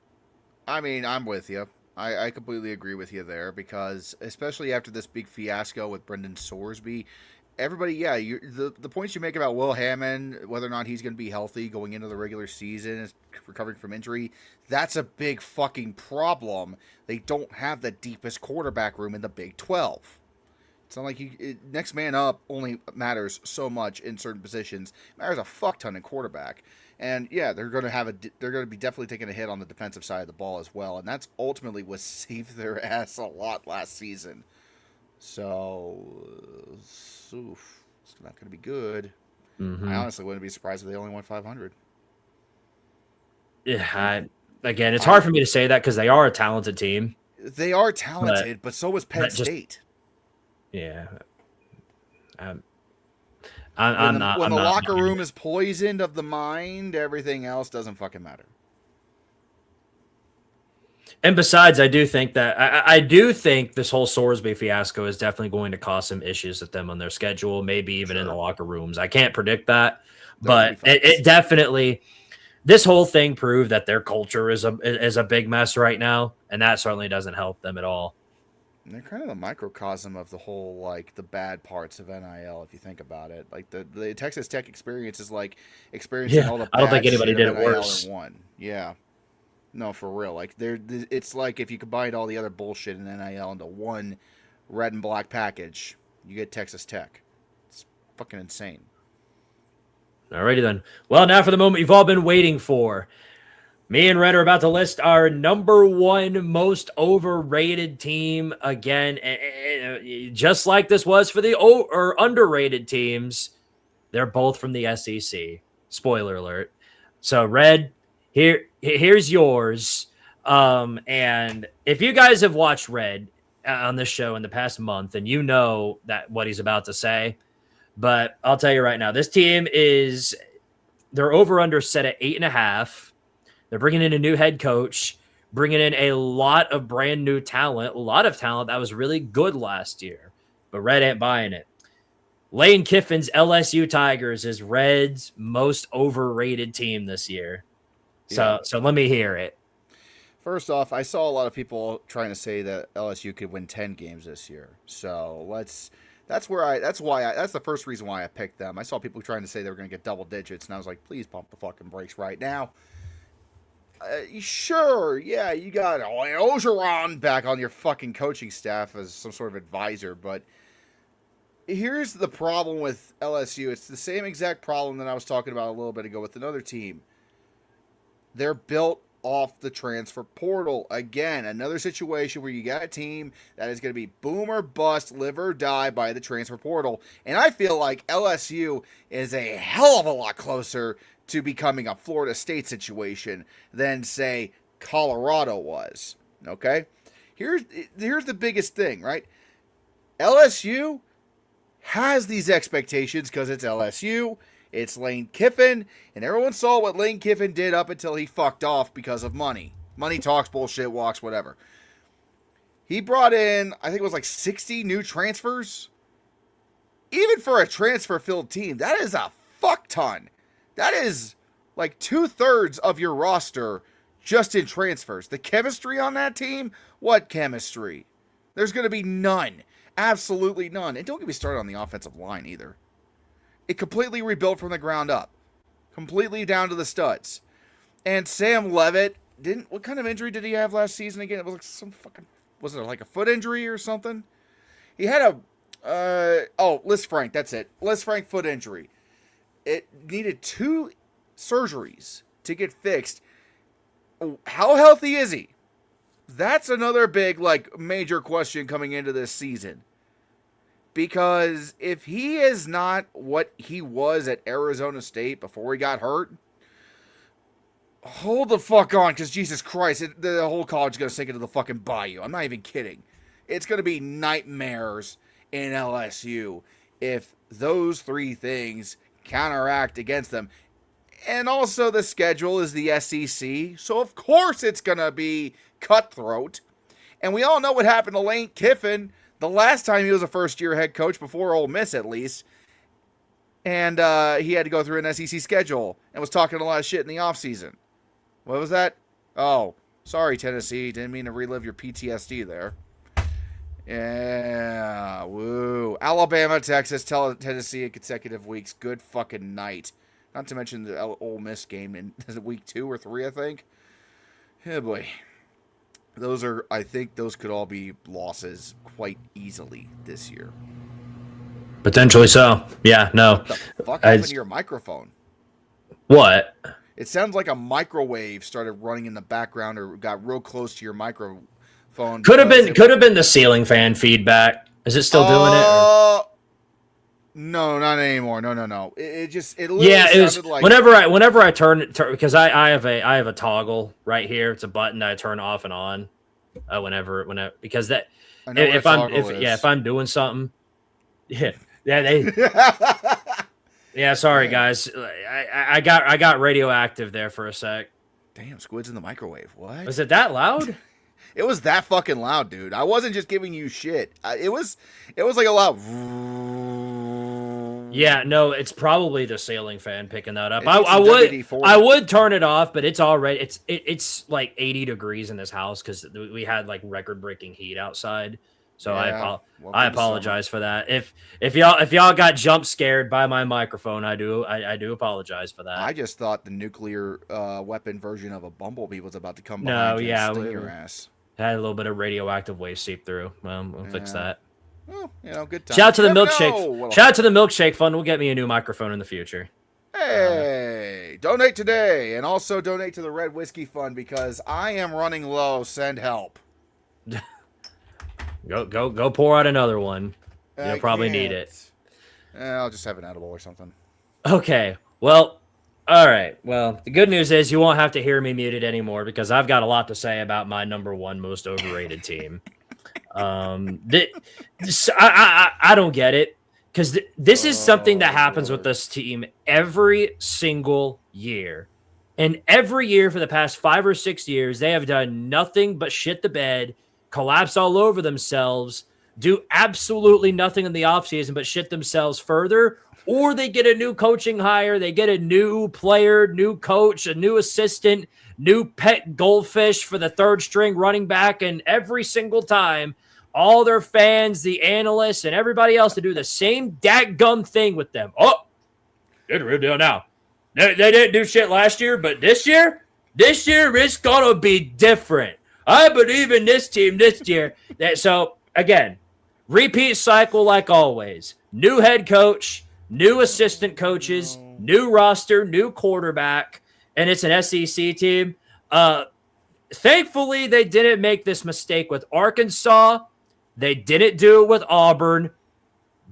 I mean, I'm with you. I completely agree with you there, because especially after this big fiasco with Brendan Sorsby, everybody, yeah, the points you make about Will Hammond, whether or not he's going to be healthy going into the regular season, recovering from injury, that's a big fucking problem. They don't have the deepest quarterback room in the Big 12. It's not like next man up only matters so much in certain positions. It matters a fuck ton in quarterback. And yeah, they're going to be definitely taking a hit on the defensive side of the ball as well. And that's ultimately what saved their ass a lot last season. So, it's not going to be good. Mm-hmm. I honestly wouldn't be surprised if they only won 500. Yeah, again, it's hard for me to say that because they are a talented team. They are talented, but so was Penn State. Yeah. I'm not. When the locker room it. is poisoned of the mind, everything else doesn't fucking matter. And besides, I do think this whole Sorsby fiasco is definitely going to cause some issues with them on their schedule, maybe even in the locker rooms. I can't predict that, but it definitely, this whole thing proved that their culture is a big mess right now, and that certainly doesn't help them at all. And they're kind of the microcosm of the whole, like, the bad parts of NIL, if you think about it. Like, the Texas Tech experience is like experiencing all the bad I don't think anybody did it NIL worse. in one. Yeah. No, for real. Like, it's like if you combined all the other bullshit in NIL into one red and black package, you get Texas Tech. It's fucking insane. Alrighty then. Well, now for the moment you've all been waiting for. Me and Red are about to list our number one most overrated team again. Just like this was for the underrated teams, they're both from the SEC. Spoiler alert. So, Red, here's yours. And if you guys have watched Red on this show in the past month, and you know that what he's about to say, but I'll tell you right now, this team they're over under set at 8.5. They're bringing in a new head coach, bringing in a lot of brand new talent, a lot of talent that was really good last year, but Red ain't buying it. Lane Kiffin's LSU Tigers is Red's most overrated team this year. So let me hear it. First off, I saw a lot of people trying to say that LSU could win 10 games this year. So that's the first reason why I picked them. I saw people trying to say they were going to get double digits, and I was like, please pump the fucking brakes right now. Sure, yeah, you got Ogeron back on your fucking coaching staff as some sort of advisor, but here's the problem with LSU. It's the same exact problem that I was talking about a little bit ago with another team. They're built off the transfer portal. Again, another situation where you got a team that is going to be boom or bust, live or die by the transfer portal. And I feel like LSU is a hell of a lot closer to becoming a Florida State situation than, say, Colorado was. Okay? Here's the biggest thing, right? LSU has these expectations because it's LSU. It's Lane Kiffin, and everyone saw what Lane Kiffin did up until he fucked off because of money. Money talks, bullshit walks, whatever. He brought in, I think it was like 60 new transfers. Even for a transfer-filled team, that is a fuck ton. That is like 2/3 of your roster just in transfers. The chemistry on that team? What chemistry? There's going to be none. Absolutely none. And don't get me started on the offensive line either. It completely rebuilt from the ground up. Completely down to the studs. And Sam Levitt what kind of injury did he have last season again? It was like was it like a foot injury or something? He had Liz Frank, that's it. Liz Frank foot injury. It needed 2 surgeries to get fixed. How healthy is he? That's another big, major question coming into this season. Because if he is not what he was at Arizona State before he got hurt, hold the fuck on, because Jesus Christ, the whole college is going to sink into the fucking bayou. I'm not even kidding. It's going to be nightmares in LSU if those 3 things counteract against them. And also the schedule is the SEC, so of course it's going to be cutthroat. And we all know what happened to Lane Kiffin the last time he was a first-year head coach, before Ole Miss at least. And he had to go through an SEC schedule and was talking a lot of shit in the offseason. What was that? Oh, sorry, Tennessee. Didn't mean to relive your PTSD there. Yeah, woo. Alabama, Texas, Tennessee in consecutive weeks. Good fucking night. Not to mention the Ole Miss game in week 2 or 3, I think. Yeah, boy. I think those could all be losses quite easily this year. Potentially so. Yeah, no. What the fuck happened to your microphone? What? It sounds like a microwave started running in the background or got real close to your microphone. Could have been the ceiling fan feedback. Is it still doing it? No, not anymore. No. It It was sounded like whenever I turn it because I have a toggle right here. It's a button that I turn off and on. Whenever because that if I'm doing something, sorry guys, I got radioactive there for a sec. Damn, Squid's in the microwave. What? Was it that loud? It was that fucking loud, dude. I wasn't just giving you shit. It was like a loud. Yeah, no, it's probably the ceiling fan picking that up. I would turn it off, but it's already it's like 80 degrees in this house because we had like record-breaking heat outside. So I apologize for that. If y'all got jump scared by my microphone, I do apologize for that. I just thought the nuclear weapon version of a bumblebee was about to come behind you and sting your ass. Had a little bit of radioactive waste seep through. We'll fix that. Well, good time. Shout out to the milkshake. Shout out to the milkshake fund. We'll get me a new microphone in the future. Hey, donate today, and also donate to the Red Whiskey Fund because I am running low. Send help. Go pour out another one. You'll probably need it. I'll just have an edible or something. Okay. Well, all right. Well, the good news is you won't have to hear me muted anymore because I've got a lot to say about my number 1 most overrated team. I don't get it because this is something that happens with this team every single year. And every year for the past 5 or 6 years, they have done nothing but shit the bed, collapse all over themselves, do absolutely nothing in the offseason but shit themselves further, or they get a new coaching hire, they get a new player, new coach, a new assistant, new pet goldfish for the 3rd string running back, and every single time, all their fans, the analysts, and everybody else to do the same dadgum thing with them. Oh, it's a real deal now. They didn't do shit last year, but this year it's going to be different. I believe in this team this year. So, again, repeat cycle like always. New head coach, new assistant coaches, new roster, new quarterback, and it's an SEC team. Thankfully, they didn't make this mistake with Arkansas. They didn't do it with Auburn,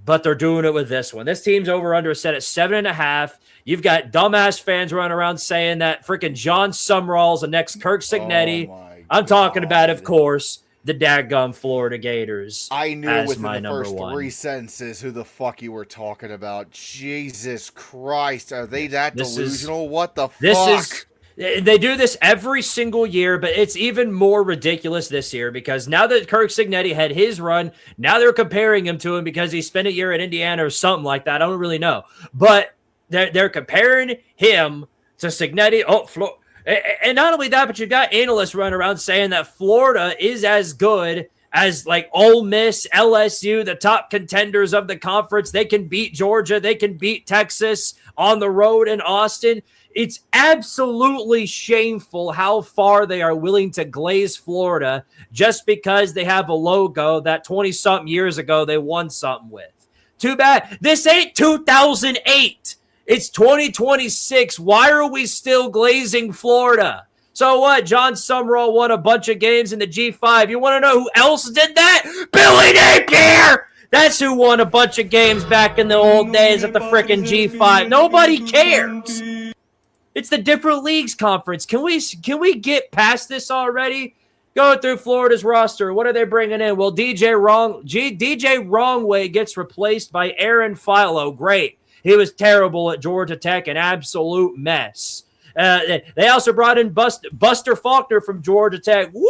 but they're doing it with this one. This team's over-under set at 7.5. You've got dumbass fans running around saying that freaking John Sumrall's the next Kirk Cignetti. I'm talking about, of course, the dadgum Florida Gators. I knew within the first 3 sentences who the fuck you were talking about. Jesus Christ. Are they that delusional? What the fuck? They do this every single year, but it's even more ridiculous this year because now that Kirk Cignetti had his run, now they're comparing him to him because he spent a year at Indiana or something like that. I don't really know. But they're comparing him to Cignetti. And not only that, but you've got analysts running around saying that Florida is as good as like Ole Miss, LSU, the top contenders of the conference. They can beat Georgia. They can beat Texas on the road in Austin. It's absolutely shameful how far they are willing to glaze Florida just because they have a logo that 20-something years ago they won something with. Too bad. This ain't 2008. It's 2026. Why are we still glazing Florida? So what? John Sumrall won a bunch of games in the G5. You want to know who else did that? Billy Napier! That's who won a bunch of games back in the old days at the frickin' G5. Nobody cares. It's the different leagues conference. Can we get past this already? Going through Florida's roster, what are they bringing in? Well, DJ Wrongway gets replaced by Aaron Philo. Great. He was terrible at Georgia Tech, an absolute mess. They also brought in Buster Faulkner from Georgia Tech. Woo!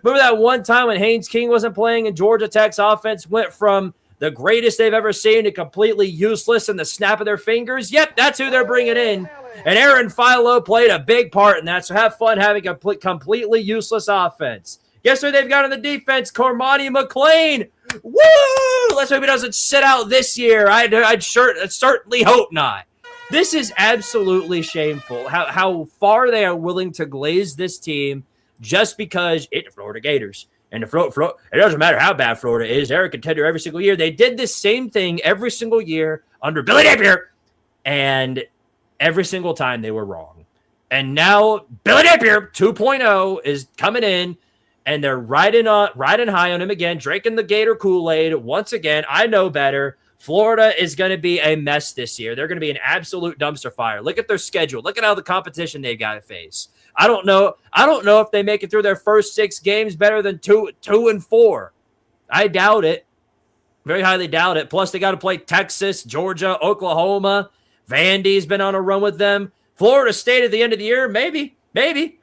Remember that one time when Haynes King wasn't playing and Georgia Tech's offense went from the greatest they've ever seen to completely useless in the snap of their fingers? Yep, that's who they're bringing in. And Aaron Philo played a big part in that, so have fun having a completely useless offense. Guess who they've got on the defense? Cormani McLean. Woo! let's hope he doesn't sit out this year. I'd certainly hope not. This is absolutely shameful. How far they are willing to glaze this team just because it's the Florida Gators. And it doesn't matter how bad Florida is. They're a contender every single year. They did the same thing every single year under Billy Napier. And every single time they were wrong. And now Billy Napier 2.0 is coming in. And they're riding high on him again, drinking the Gator Kool-Aid. Once again, I know better. Florida is going to be a mess this year. They're going to be an absolute dumpster fire. Look at their schedule. Look at all the competition they've got to face. I don't know if they make it through their first 6 games better than 2-4. I doubt it. Very highly doubt it. Plus, they got to play Texas, Georgia, Oklahoma. Vandy's been on a run with them. Florida State at the end of the year, maybe.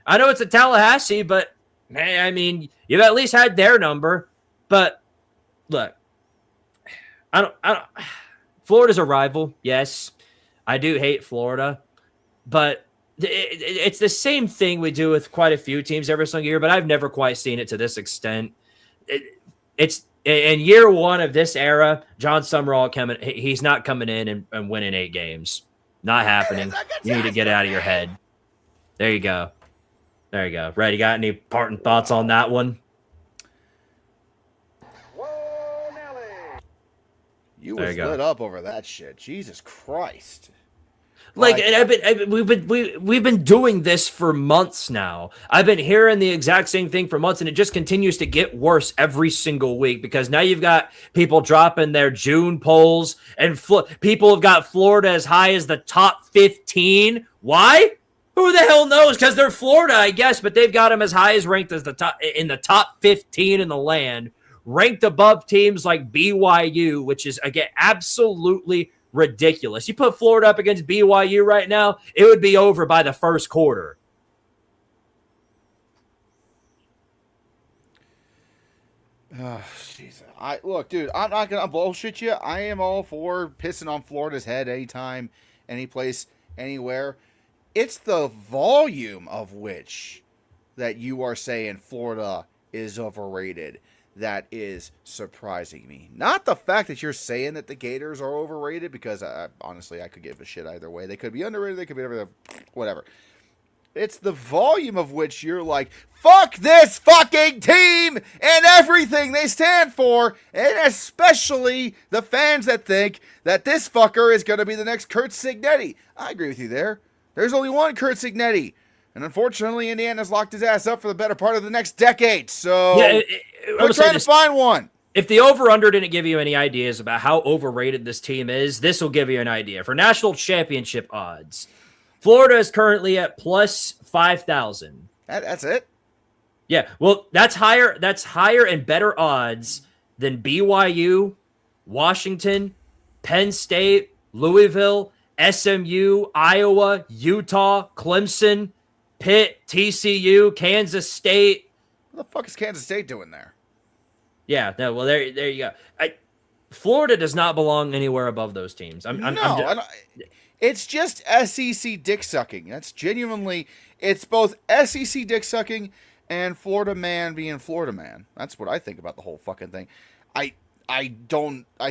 I know it's a Tallahassee, but man, I mean, you've at least had their number. But look, I don't. Florida's a rival. Yes, I do hate Florida, but it's the same thing we do with quite a few teams every single year. But I've never quite seen it to this extent. It's in year 1 of this era. John Summerall he's not coming in and winning 8 games. Not happening. You need to get it out of your head. There you go. Red, you got any parting thoughts on that one? You was lit up over that shit. Jesus Christ. Like we've been doing this for months now. I've been hearing the exact same thing for months, and it just continues to get worse every single week because now you've got people dropping their June polls, and people have got Florida as high as the top 15. Why? Who the hell knows? Because they're Florida, I guess, but they've got them as high as ranked as the top 15 in the land, ranked above teams like BYU, which is again absolutely ridiculous. You put Florida up against BYU right now, it would be over by the first quarter. Oh, Jesus. Look, dude, I'm not going to bullshit you. I am all for pissing on Florida's head anytime, any place, anywhere. It's the volume of which that you are saying Florida is overrated that is surprising me. Not the fact that you're saying that the Gators are overrated, because honestly, I could give a shit either way. They could be underrated, they could be whatever. It's the volume of which you're like, fuck this fucking team and everything they stand for, and especially the fans that think that this fucker is going to be the next Curt Cignetti. I agree with you there. There's only one Curt Cignetti, and unfortunately, Indiana's locked his ass up for the better part of the next decade, so we're trying to find one. If the over-under didn't give you any ideas about how overrated this team is, this will give you an idea. For national championship odds, Florida is currently at plus 5,000. That's it? Yeah, well, that's higher and better odds than BYU, Washington, Penn State, Louisville, SMU, Iowa, Utah, Clemson, Pitt, TCU, Kansas State. What the fuck is Kansas State doing there? Yeah, no, well, there you go. Florida does not belong anywhere above those teams. It's just SEC dick sucking. That's genuinely, it's both SEC dick sucking and Florida man being Florida man. That's what I think about the whole fucking thing. I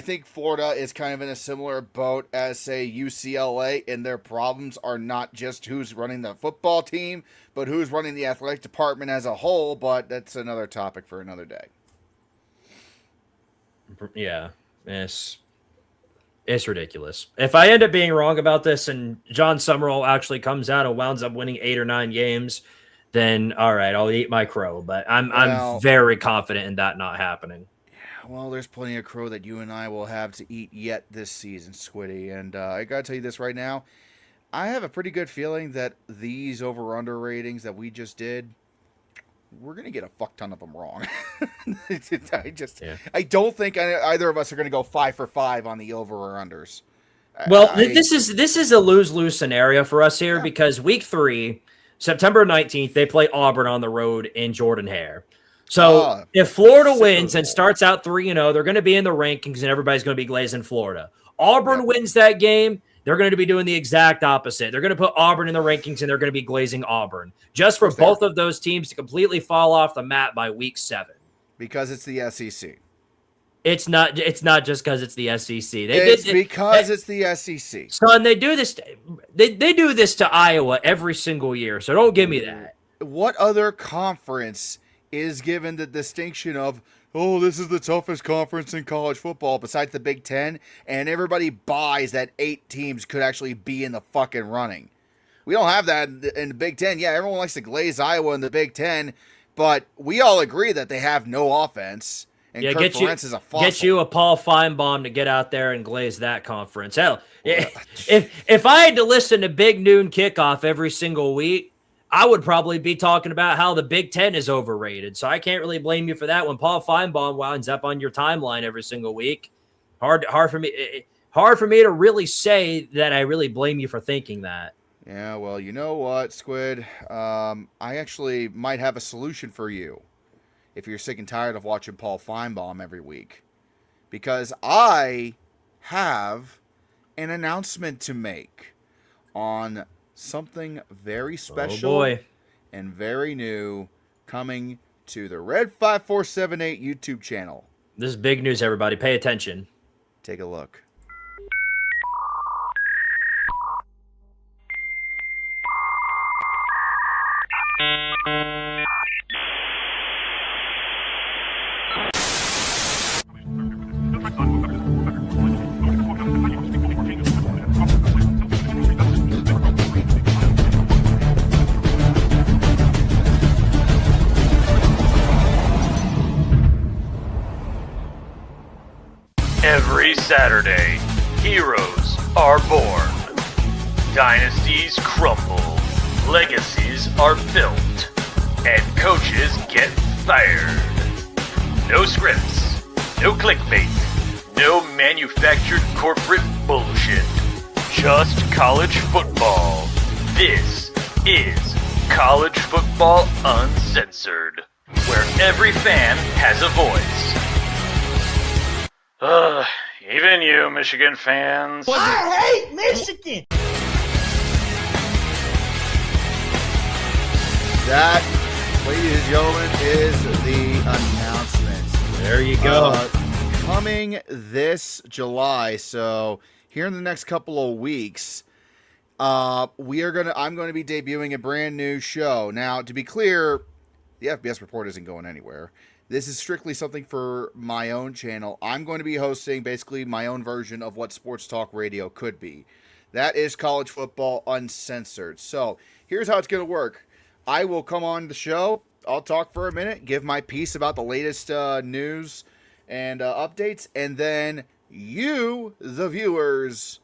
think Florida is kind of in a similar boat as, say, UCLA, and their problems are not just who's running the football team, but who's running the athletic department as a whole, but that's another topic for another day. Yeah, it's ridiculous. If I end up being wrong about this and John Summerall actually comes out and winds up winning 8 or 9 games, then all right, I'll eat my crow. But I'm very confident in that not happening. Well, there's plenty of crow that you and I will have to eat yet this season, Squiddy. And I got to tell you this right now. I have a pretty good feeling that these over-under ratings that we just did, we're going to get a fuck ton of them wrong. I don't think either of us are going to go 5 for 5 on the over or unders. Well, this is a lose-lose scenario for us here because week 3, September 19th, they play Auburn on the road in Jordan-Hare. So if Florida wins and starts out 3-0, they're going to be in the rankings and everybody's going to be glazing Florida. Auburn wins that game, they're going to be doing the exact opposite. They're going to put Auburn in the rankings and they're going to be glazing Auburn. Just for both of those teams to completely fall off the map by week 7. Because it's the SEC. It's not just because it's the SEC. It's the SEC. Son, they do this. They do this to Iowa every single year. So don't give me that. What other conference is given the distinction of, oh, this is the toughest conference in college football besides the Big Ten, and everybody buys that 8 teams could actually be in the fucking running? We don't have that in the Big Ten. Yeah, everyone likes to glaze Iowa in the Big Ten, but we all agree that they have no offense. And Kirk Ferentz is a fossil. Get you a Paul Feinbaum to get out there and glaze that conference. Hell, if I had to listen to Big Noon Kickoff every single week, I would probably be talking about how the Big Ten is overrated. So I can't really blame you for that. When Paul Feinbaum winds up on your timeline every single week, hard for me to really say that I really blame you for thinking that. Yeah, well, you know what, Squid? I actually might have a solution for you if you're sick and tired of watching Paul Feinbaum every week. Because I have an announcement to make on something very special and very new coming to the Red5478 YouTube channel. This is big news, everybody. Pay attention. Take a look. Every Saturday, heroes are born. Dynasties crumble. Legacies are built. And coaches get fired. No scripts. No clickbait. No manufactured corporate bullshit. Just college football. This is College Football Uncensored, where every fan has a voice. Even you, Michigan fans. I hate Michigan! That, ladies and gentlemen, is the announcement. There you go. Coming this July, so here in the next couple of weeks, I'm going to be debuting a brand new show. Now, to be clear, the FBS Report isn't going anywhere. This is strictly something for my own channel. I'm going to be hosting basically my own version of what sports talk radio could be. That is College Football Uncensored. So here's how it's going to work. I will come on the show. I'll talk for a minute, give my piece about the latest news and updates, and then you, the viewers,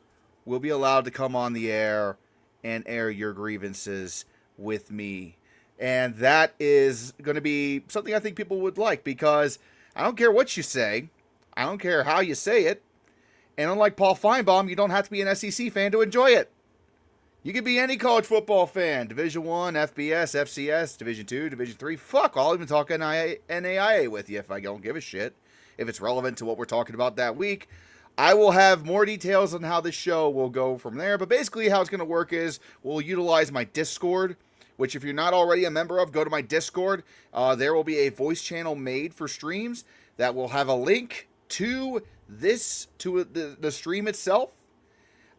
will be allowed to come on the air and air your grievances with me. And that is going to be something I think people would like, because I don't care what you say. I don't care how you say it. And unlike Paul Feinbaum, you don't have to be an SEC fan to enjoy it. You could be any college football fan. Division I, FBS, FCS, Division II, Division III. Fuck, I'll even talk NAIA with you if I don't give a shit. If it's relevant to what we're talking about that week. I will have more details on how this show will go from there. But basically how it's going to work is we'll utilize my Discord, which if you're not already a member of, go to my Discord. There will be a voice channel made for streams that will have a link to the stream itself.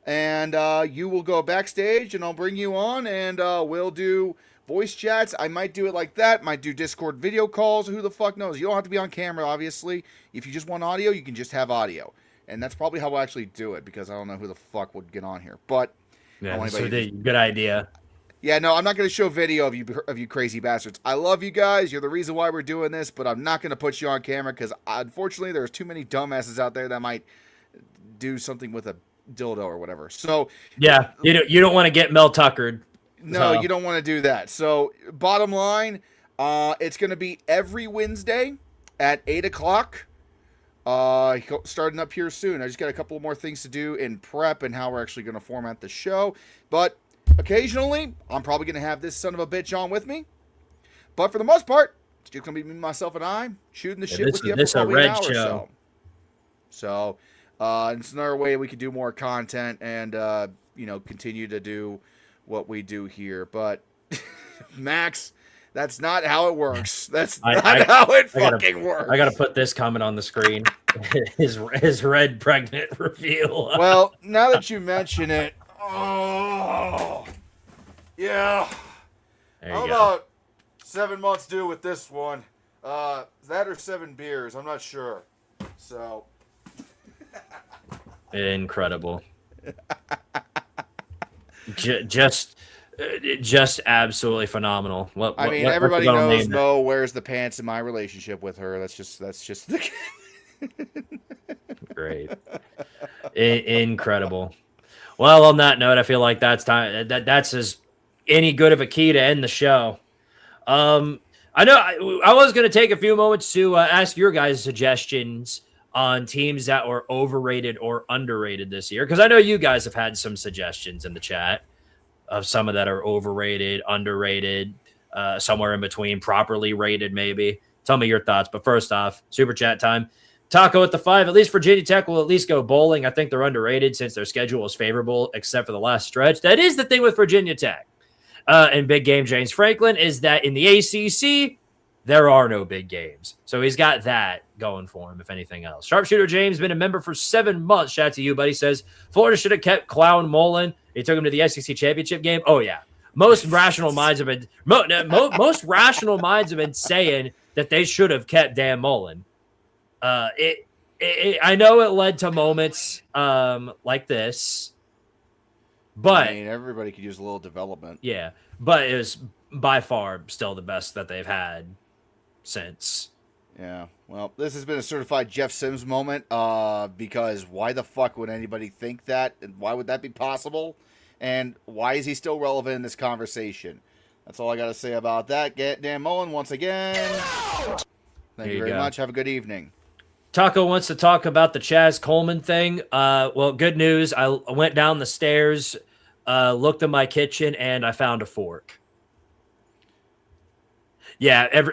And you will go backstage, and I'll bring you on, and we'll do voice chats. I might do it like that. Might do Discord video calls. Who the fuck knows? You don't have to be on camera, obviously. If you just want audio, you can just have audio. And that's probably how we'll actually do it, because I don't know who the fuck would get on here. But yeah, that's a good idea. Yeah, no, I'm not going to show video of you crazy bastards. I love you guys. You're the reason why we're doing this, but I'm not going to put you on camera because, unfortunately, there's too many dumbasses out there that might do something with a dildo or whatever. So yeah, you don't want to get Mel Tuckered. No, you don't want to do that. So bottom line, it's going to be every Wednesday at 8 o'clock. Starting up here soon. I just got a couple more things to do in prep and how we're actually going to format the show. But occasionally, I'm probably going to have this son of a bitch on with me. But for the most part, it's just going to be me, myself, and I shooting the shit with you for probably an hour or so. So, it's another way we could do more content and, continue to do what we do here. But, Max, that's not how it works. That's not how it fucking works. I got to put this comment on the screen. his red pregnant reveal. Well, now that you mention it, oh, yeah. There How you go. about 7 months due with this one? That or 7 beers, I'm not sure. So. Incredible. Just absolutely phenomenal. I mean, everybody knows Mo wears the pants in my relationship with her. That's just the great. Incredible. Well, on that note, I feel like that's time. That's as any good of a key to end the show. I know I was going to take a few moments to ask your guys' suggestions on teams that were overrated or underrated this year, because I know you guys have had some suggestions in the chat of some of that are overrated, underrated, somewhere in between, properly rated maybe. Tell me your thoughts. But first off, super chat time. Taco at the 5. At least Virginia Tech will at least go bowling. I think they're underrated since their schedule is favorable, except for the last stretch. That is the thing with Virginia Tech. And big game James Franklin is that in the ACC, there are no big games. So he's got that going for him, if anything else. Sharpshooter James, been a member for 7 months. Shout out to you, buddy. Says, Florida should have kept Clown Mullen. He took him to the SEC championship game. Oh, yeah. Most rational minds have been most rational minds have been saying that they should have kept Dan Mullen. I know it led to moments like this, but I mean, everybody could use a little development. Yeah, but it was by far still the best that they've had since. Yeah, well, this has been a certified Jeff Sims moment because why the fuck would anybody think that? And why would that be possible? And why is he still relevant in this conversation? That's all I got to say about that. Get Dan Mullen once again. Thank you very much. Have a good evening. Taco wants to talk about the Chaz Coleman thing. Well, good news. I went down the stairs, looked in my kitchen, and I found a fork. Yeah,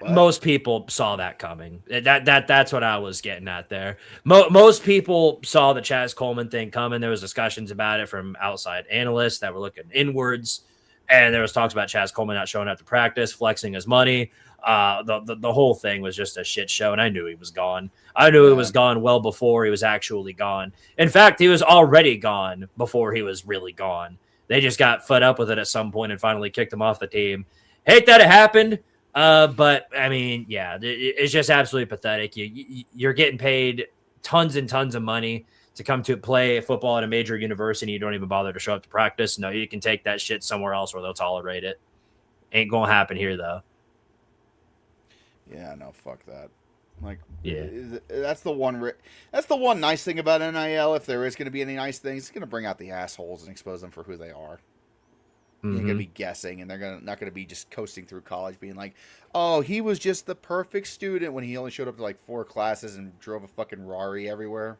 most people saw that coming. That's what I was getting at there. Most people saw the Chaz Coleman thing coming. There was discussions about it from outside analysts that were looking inwards, and there was talks about Chaz Coleman not showing up to practice, flexing his money. The whole thing was just a shit show, and I knew he was gone. I knew he was gone well before he was actually gone. In fact, he was already gone before he was really gone. They just got fed up with it at some point and finally kicked him off the team. Hate that it happened. But I mean, yeah, it's just absolutely pathetic. You're getting paid tons and tons of money to come to play football at a major university. You don't even bother to show up to practice. No, you can take that shit somewhere else where they'll tolerate it. Ain't gonna happen here though. Yeah, no, fuck that. Like, yeah, that's the one nice thing about NIL. If there is going to be any nice things, it's going to bring out the assholes and expose them for who they are. You're going to be guessing, and they're not going to be just coasting through college being like, oh, he was just the perfect student when he only showed up to like 4 classes and drove a fucking Rari everywhere.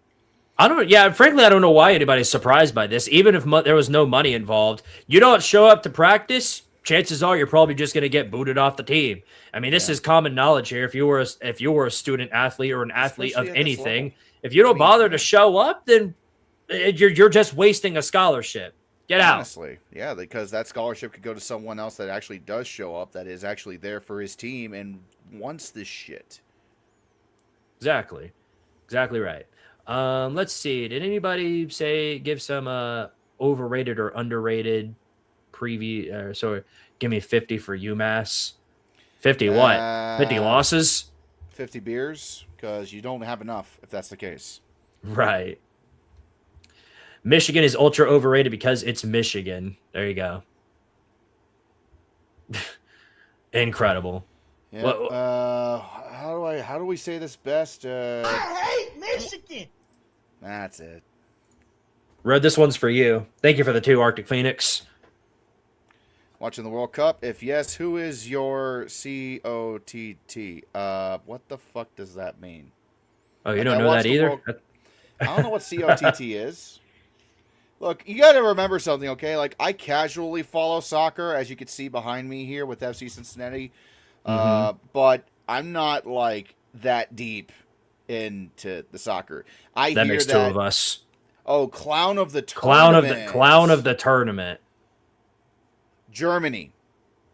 Frankly, I don't know why anybody's surprised by this. Even if there was no money involved, you don't show up to practice, chances are you're probably just going to get booted off the team. I mean, this is common knowledge here. If you were a student athlete or an athlete of anything, if you don't bother to show up, then you're just wasting a scholarship. Get out. Honestly, yeah, because that scholarship could go to someone else that actually does show up, that is actually there for his team and wants this shit. Exactly right. Let's see. Did anybody give some overrated or underrated preview? So give me 50 for UMass. 50 what? 50 losses? 50 beers, because you don't have enough if that's the case. Right. Michigan is ultra overrated because it's Michigan. There you go. Incredible. Yeah. How do we say this best? I hate Michigan. That's it. Red, this one's for you. Thank you for the 2 Arctic Phoenix. Watching the World Cup? If yes, who is your COTT? What the fuck does that mean? Oh, you don't know that either? I don't know what COTT is. Look, you got to remember something, okay? Like, I casually follow soccer, as you can see behind me here with FC Cincinnati. But I'm not, like, that deep into the soccer. That makes 2 of us. Oh, clown of the tournament. Clown of the tournament. Germany.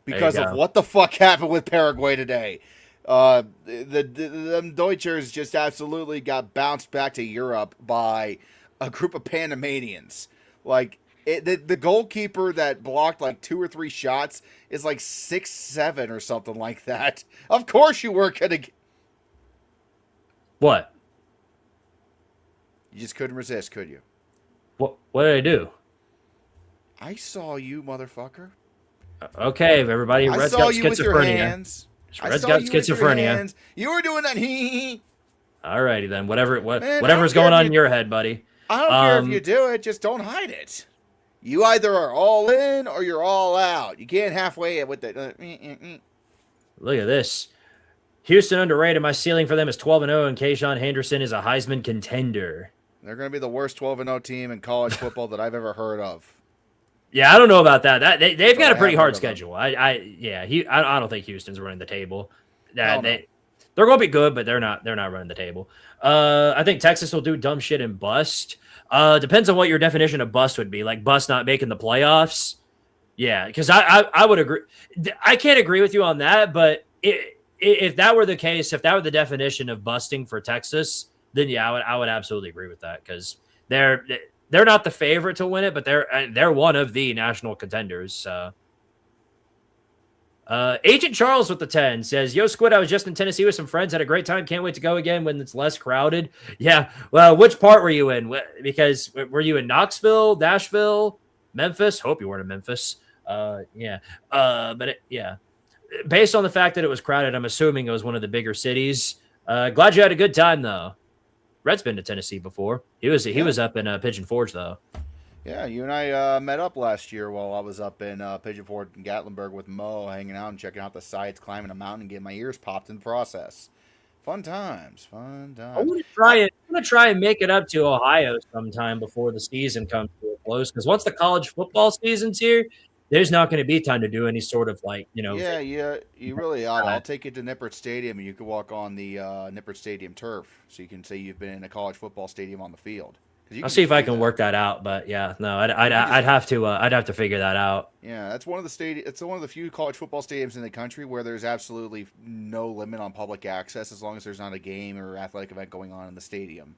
Because of what the fuck happened with Paraguay today. The Deutschers just absolutely got bounced back to Europe by a group of Panamanians. Like, the goalkeeper that blocked like 2 or 3 shots is like 6'7" or something like that. Of course you weren't going to... What? You just couldn't resist, could you? What did I do? I saw you, motherfucker. Okay, everybody. I Red's saw got you with your schizophrenia. hands. Red's got schizophrenia. You were doing that. Alrighty then. Whatever's don't going care on if in your head, buddy. I don't care if you do it. Just don't hide it. You either are all in or you're all out. You can't halfway it with the... Look at this. Houston underrated. My ceiling for them is 12-0, and Keyshawn Henderson is a Heisman contender. They're going to be the worst 12-0 team in college football that I've ever heard of. Yeah, I don't know about that. They've got a pretty hard heard of them. schedule. I don't think Houston's running the table. Hell no. They're going to be good, but they're not running the table. I think Texas will do dumb shit and bust. Depends on what your definition of bust would be. Like bust not making the playoffs. Yeah, because I would agree. I can't agree with you on that, but if that were the case, if that were the definition of busting for Texas, then yeah, I would absolutely agree with that because they're not the favorite to win it, but they're one of the national contenders. Agent Charles with the 10 says, "Yo, Squid, I was just in Tennessee with some friends. Had a great time. Can't wait to go again when it's less crowded." Yeah. Well, which part were you in? Because were you in Knoxville, Nashville, Memphis? Hope you weren't in Memphis. Yeah. Yeah. Based on the fact that it was crowded, I'm assuming it was one of the bigger cities. Glad you had a good time though. Red's been to Tennessee before. He was up in Pigeon Forge though. Yeah, you and I met up last year while I was up in Pigeon Forge and Gatlinburg with Mo, hanging out and checking out the sights, climbing a mountain, and getting my ears popped in the process. Fun times. I want to try and make it up to Ohio sometime before the season comes to a close. Because once the college football season's here, there's not going to be time to do any sort of Yeah, you really ought. I'll take you to Nippert Stadium, and you can walk on the Nippert Stadium turf, so you can say you've been in a college football stadium on the field. I'll see if I can work that out, but yeah, no, I'd have to figure that out. Yeah, that's one of the It's one of the few college football stadiums in the country where there's absolutely no limit on public access as long as there's not a game or athletic event going on in the stadium.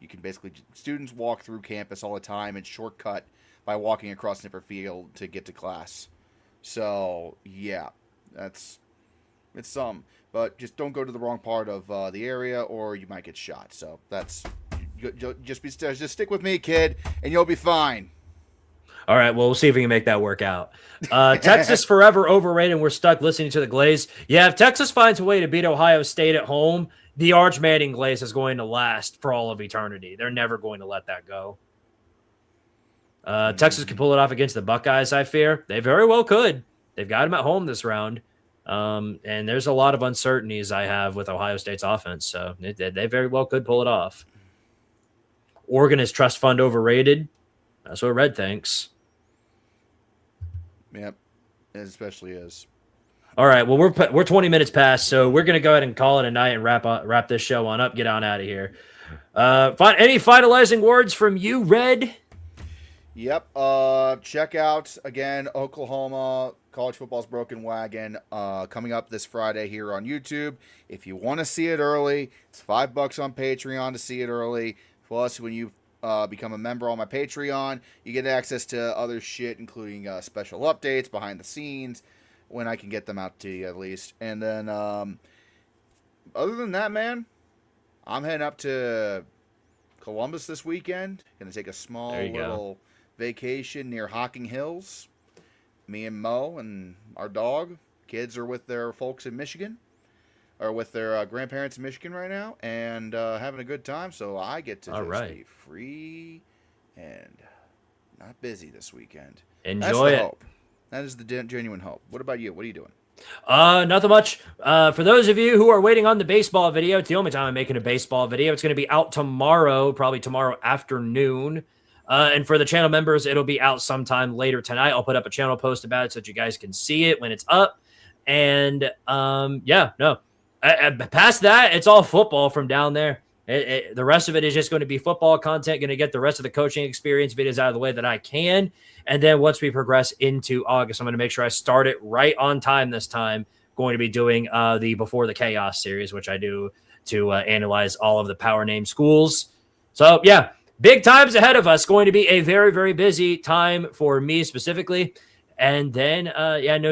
You can basically students walk through campus all the time and shortcut by walking across Nippert Field to get to class. So yeah, it's some, but just don't go to the wrong part of the area or you might get shot. So that's. Just stick with me, kid, and you'll be fine. All right, well, we'll see if we can make that work out. Texas forever overrated, and we're stuck listening to the Glaze. Yeah, if Texas finds a way to beat Ohio State at home, the Arch Manning Glaze is going to last for all of eternity. They're never going to let that go. Texas could pull it off against the Buckeyes, I fear. They very well could. They've got them at home this round. And there's a lot of uncertainties I have with Ohio State's offense, so they very well could pull it off. Oregon is trust fund overrated. That's what Red thinks. Yep, it especially is. All right, well, we're 20 minutes past, so we're going to go ahead and call it a night and wrap this show on up. Get on out of here. Any finalizing words from you, Red? Yep. Check out, again, Oklahoma College Football's Broken Wagon coming up this Friday here on YouTube. If you want to see it early, it's $5 on Patreon to see it early. Plus, when you become a member on my Patreon, you get access to other shit, including special updates, behind the scenes, when I can get them out to you at least. And then, other than that, man, I'm heading up to Columbus this weekend. Going to take a small little vacation near Hocking Hills. Me and Mo and our dog. Kids are with their folks in Michigan. Or with their grandparents in Michigan right now, and having a good time. So I get to be free and not busy this weekend. Enjoy it. Hope. That is the genuine hope. What about you? What are you doing? Nothing much. For those of you who are waiting on the baseball video, it's the only time I'm making a baseball video. It's going to be out tomorrow, probably tomorrow afternoon. And for the channel members, it'll be out sometime later tonight. I'll put up a channel post about it so that you guys can see it when it's up. And past that, it's all football from down there. The rest of it is just going to be football content, going to get the rest of the coaching experience videos out of the way that I can. And then once we progress into August, I'm going to make sure I start it right on time this time. going to be doing the Before the Chaos series, which I do to analyze all of the power name schools. So, yeah, big times ahead of us. Going to be a very, very busy time for me specifically. And then,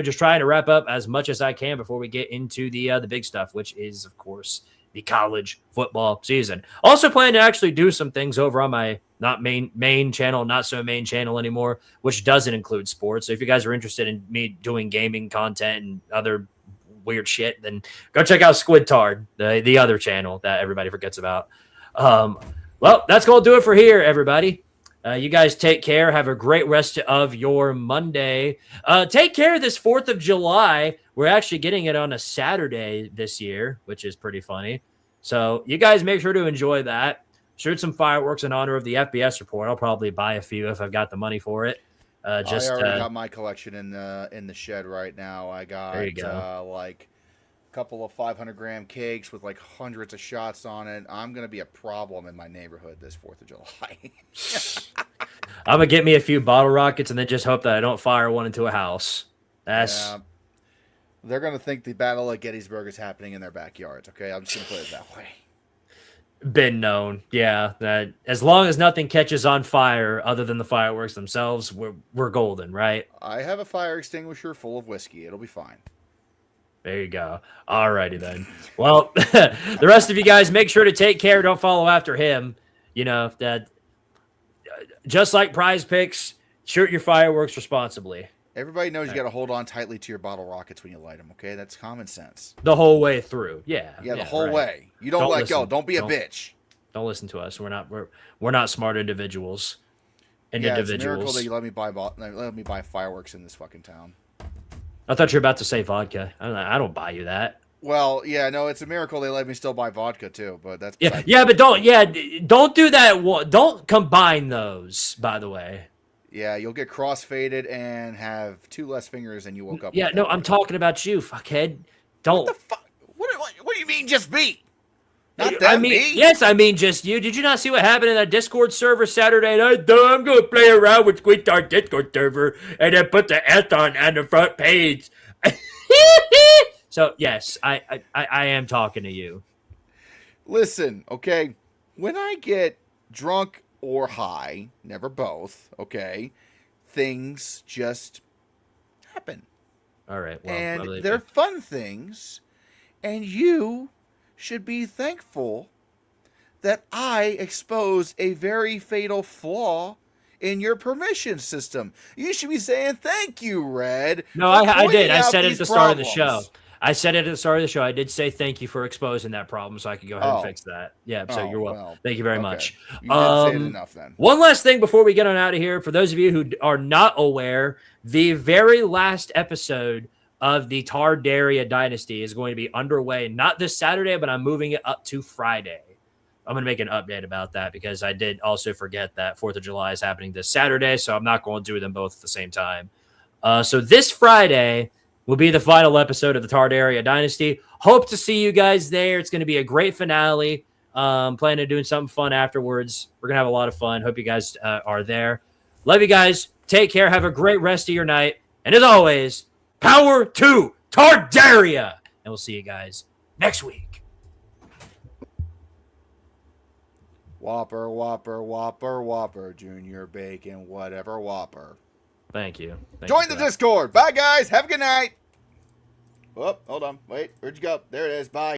just trying to wrap up as much as I can before we get into the big stuff, which is, of course, the college football season. Also plan to actually do some things over on my not main channel, not so main channel anymore, which doesn't include sports. So if you guys are interested in me doing gaming content and other weird shit, then go check out Squidtard, the other channel that everybody forgets about. Well, that's going to do it for here, everybody. You guys take care. Have a great rest of your Monday. Take care this 4th of July. We're actually getting it on a Saturday this year, which is pretty funny. So you guys make sure to enjoy that. Shoot some fireworks in honor of the FBS report. I'll probably buy a few if I've got the money for it. I already got my collection in the shed right now. I got like a couple of 500-gram cakes with like hundreds of shots on it. I'm gonna be a problem in my neighborhood this 4th of July. I'm gonna get me a few bottle rockets and then just hope that I don't fire one into a house. They're gonna think the Battle of Gettysburg is happening in their backyards. Okay, I'm just gonna put it that way. Been known, yeah. That as long as nothing catches on fire other than the fireworks themselves, we're golden, right? I have a fire extinguisher full of whiskey. It'll be fine. There you go. All righty then. Well, the rest of you guys, make sure to take care. Don't follow after him. You know that. Just like Prize Picks, shoot your fireworks responsibly. Everybody knows you got to hold on tightly to your bottle rockets when you light them, okay? That's common sense. The whole way through. Yeah. Yeah, the whole way. You don't let go. Don't be a bitch. Don't listen to us. We're not smart individuals. Yeah, it's a miracle that you let me buy fireworks in this fucking town. I thought you were about to say vodka. I don't buy you that. Well, yeah, no, it's a miracle they let me still buy vodka too, but that's but don't do that. Don't combine those, by the way. Yeah, you'll get crossfaded and have 2 less fingers than you woke up with. Yeah, no, I'm talking about you, fuckhead. Don't. What the fuck? What do you mean just me? Not that me? Yes, I mean just you. Did you not see what happened in that Discord server Saturday night? I'm going to play around with Squidtard Discord server and then put the S on the front page. So, yes, I am talking to you. Listen, okay? When I get drunk or high, never both, okay, things just happen. All right. Well, and they're fun things, and you should be thankful that I exposed a very fatal flaw in your permission system. You should be saying thank you, Red. No, I did. I said it at the start of the show. I said it at the start of the show. I did say thank you for exposing that problem, so I could go ahead and fix that. Yeah, so you're welcome. Well, thank you very much. You didn't say it enough then. One last thing before we get on out of here. For those of you who are not aware, the very last episode of the Tardaria Dynasty is going to be underway, not this Saturday, but I'm moving it up to Friday. I'm going to make an update about that because I did also forget that 4th of July is happening this Saturday, so I'm not going to do them both at the same time. So this Friday will be the final episode of the Tardaria Dynasty. Hope to see you guys there. It's going to be a great finale. Planning on doing something fun afterwards. We're going to have a lot of fun. Hope you guys are there. Love you guys. Take care. Have a great rest of your night. And as always, power to Tardaria. And we'll see you guys next week. Whopper, Whopper, Whopper, Whopper, Junior Bacon, whatever, Whopper. Thank you. Join the Discord. Bye, guys. Have a good night. Oh, hold on. Wait, where'd you go? There it is. Bye.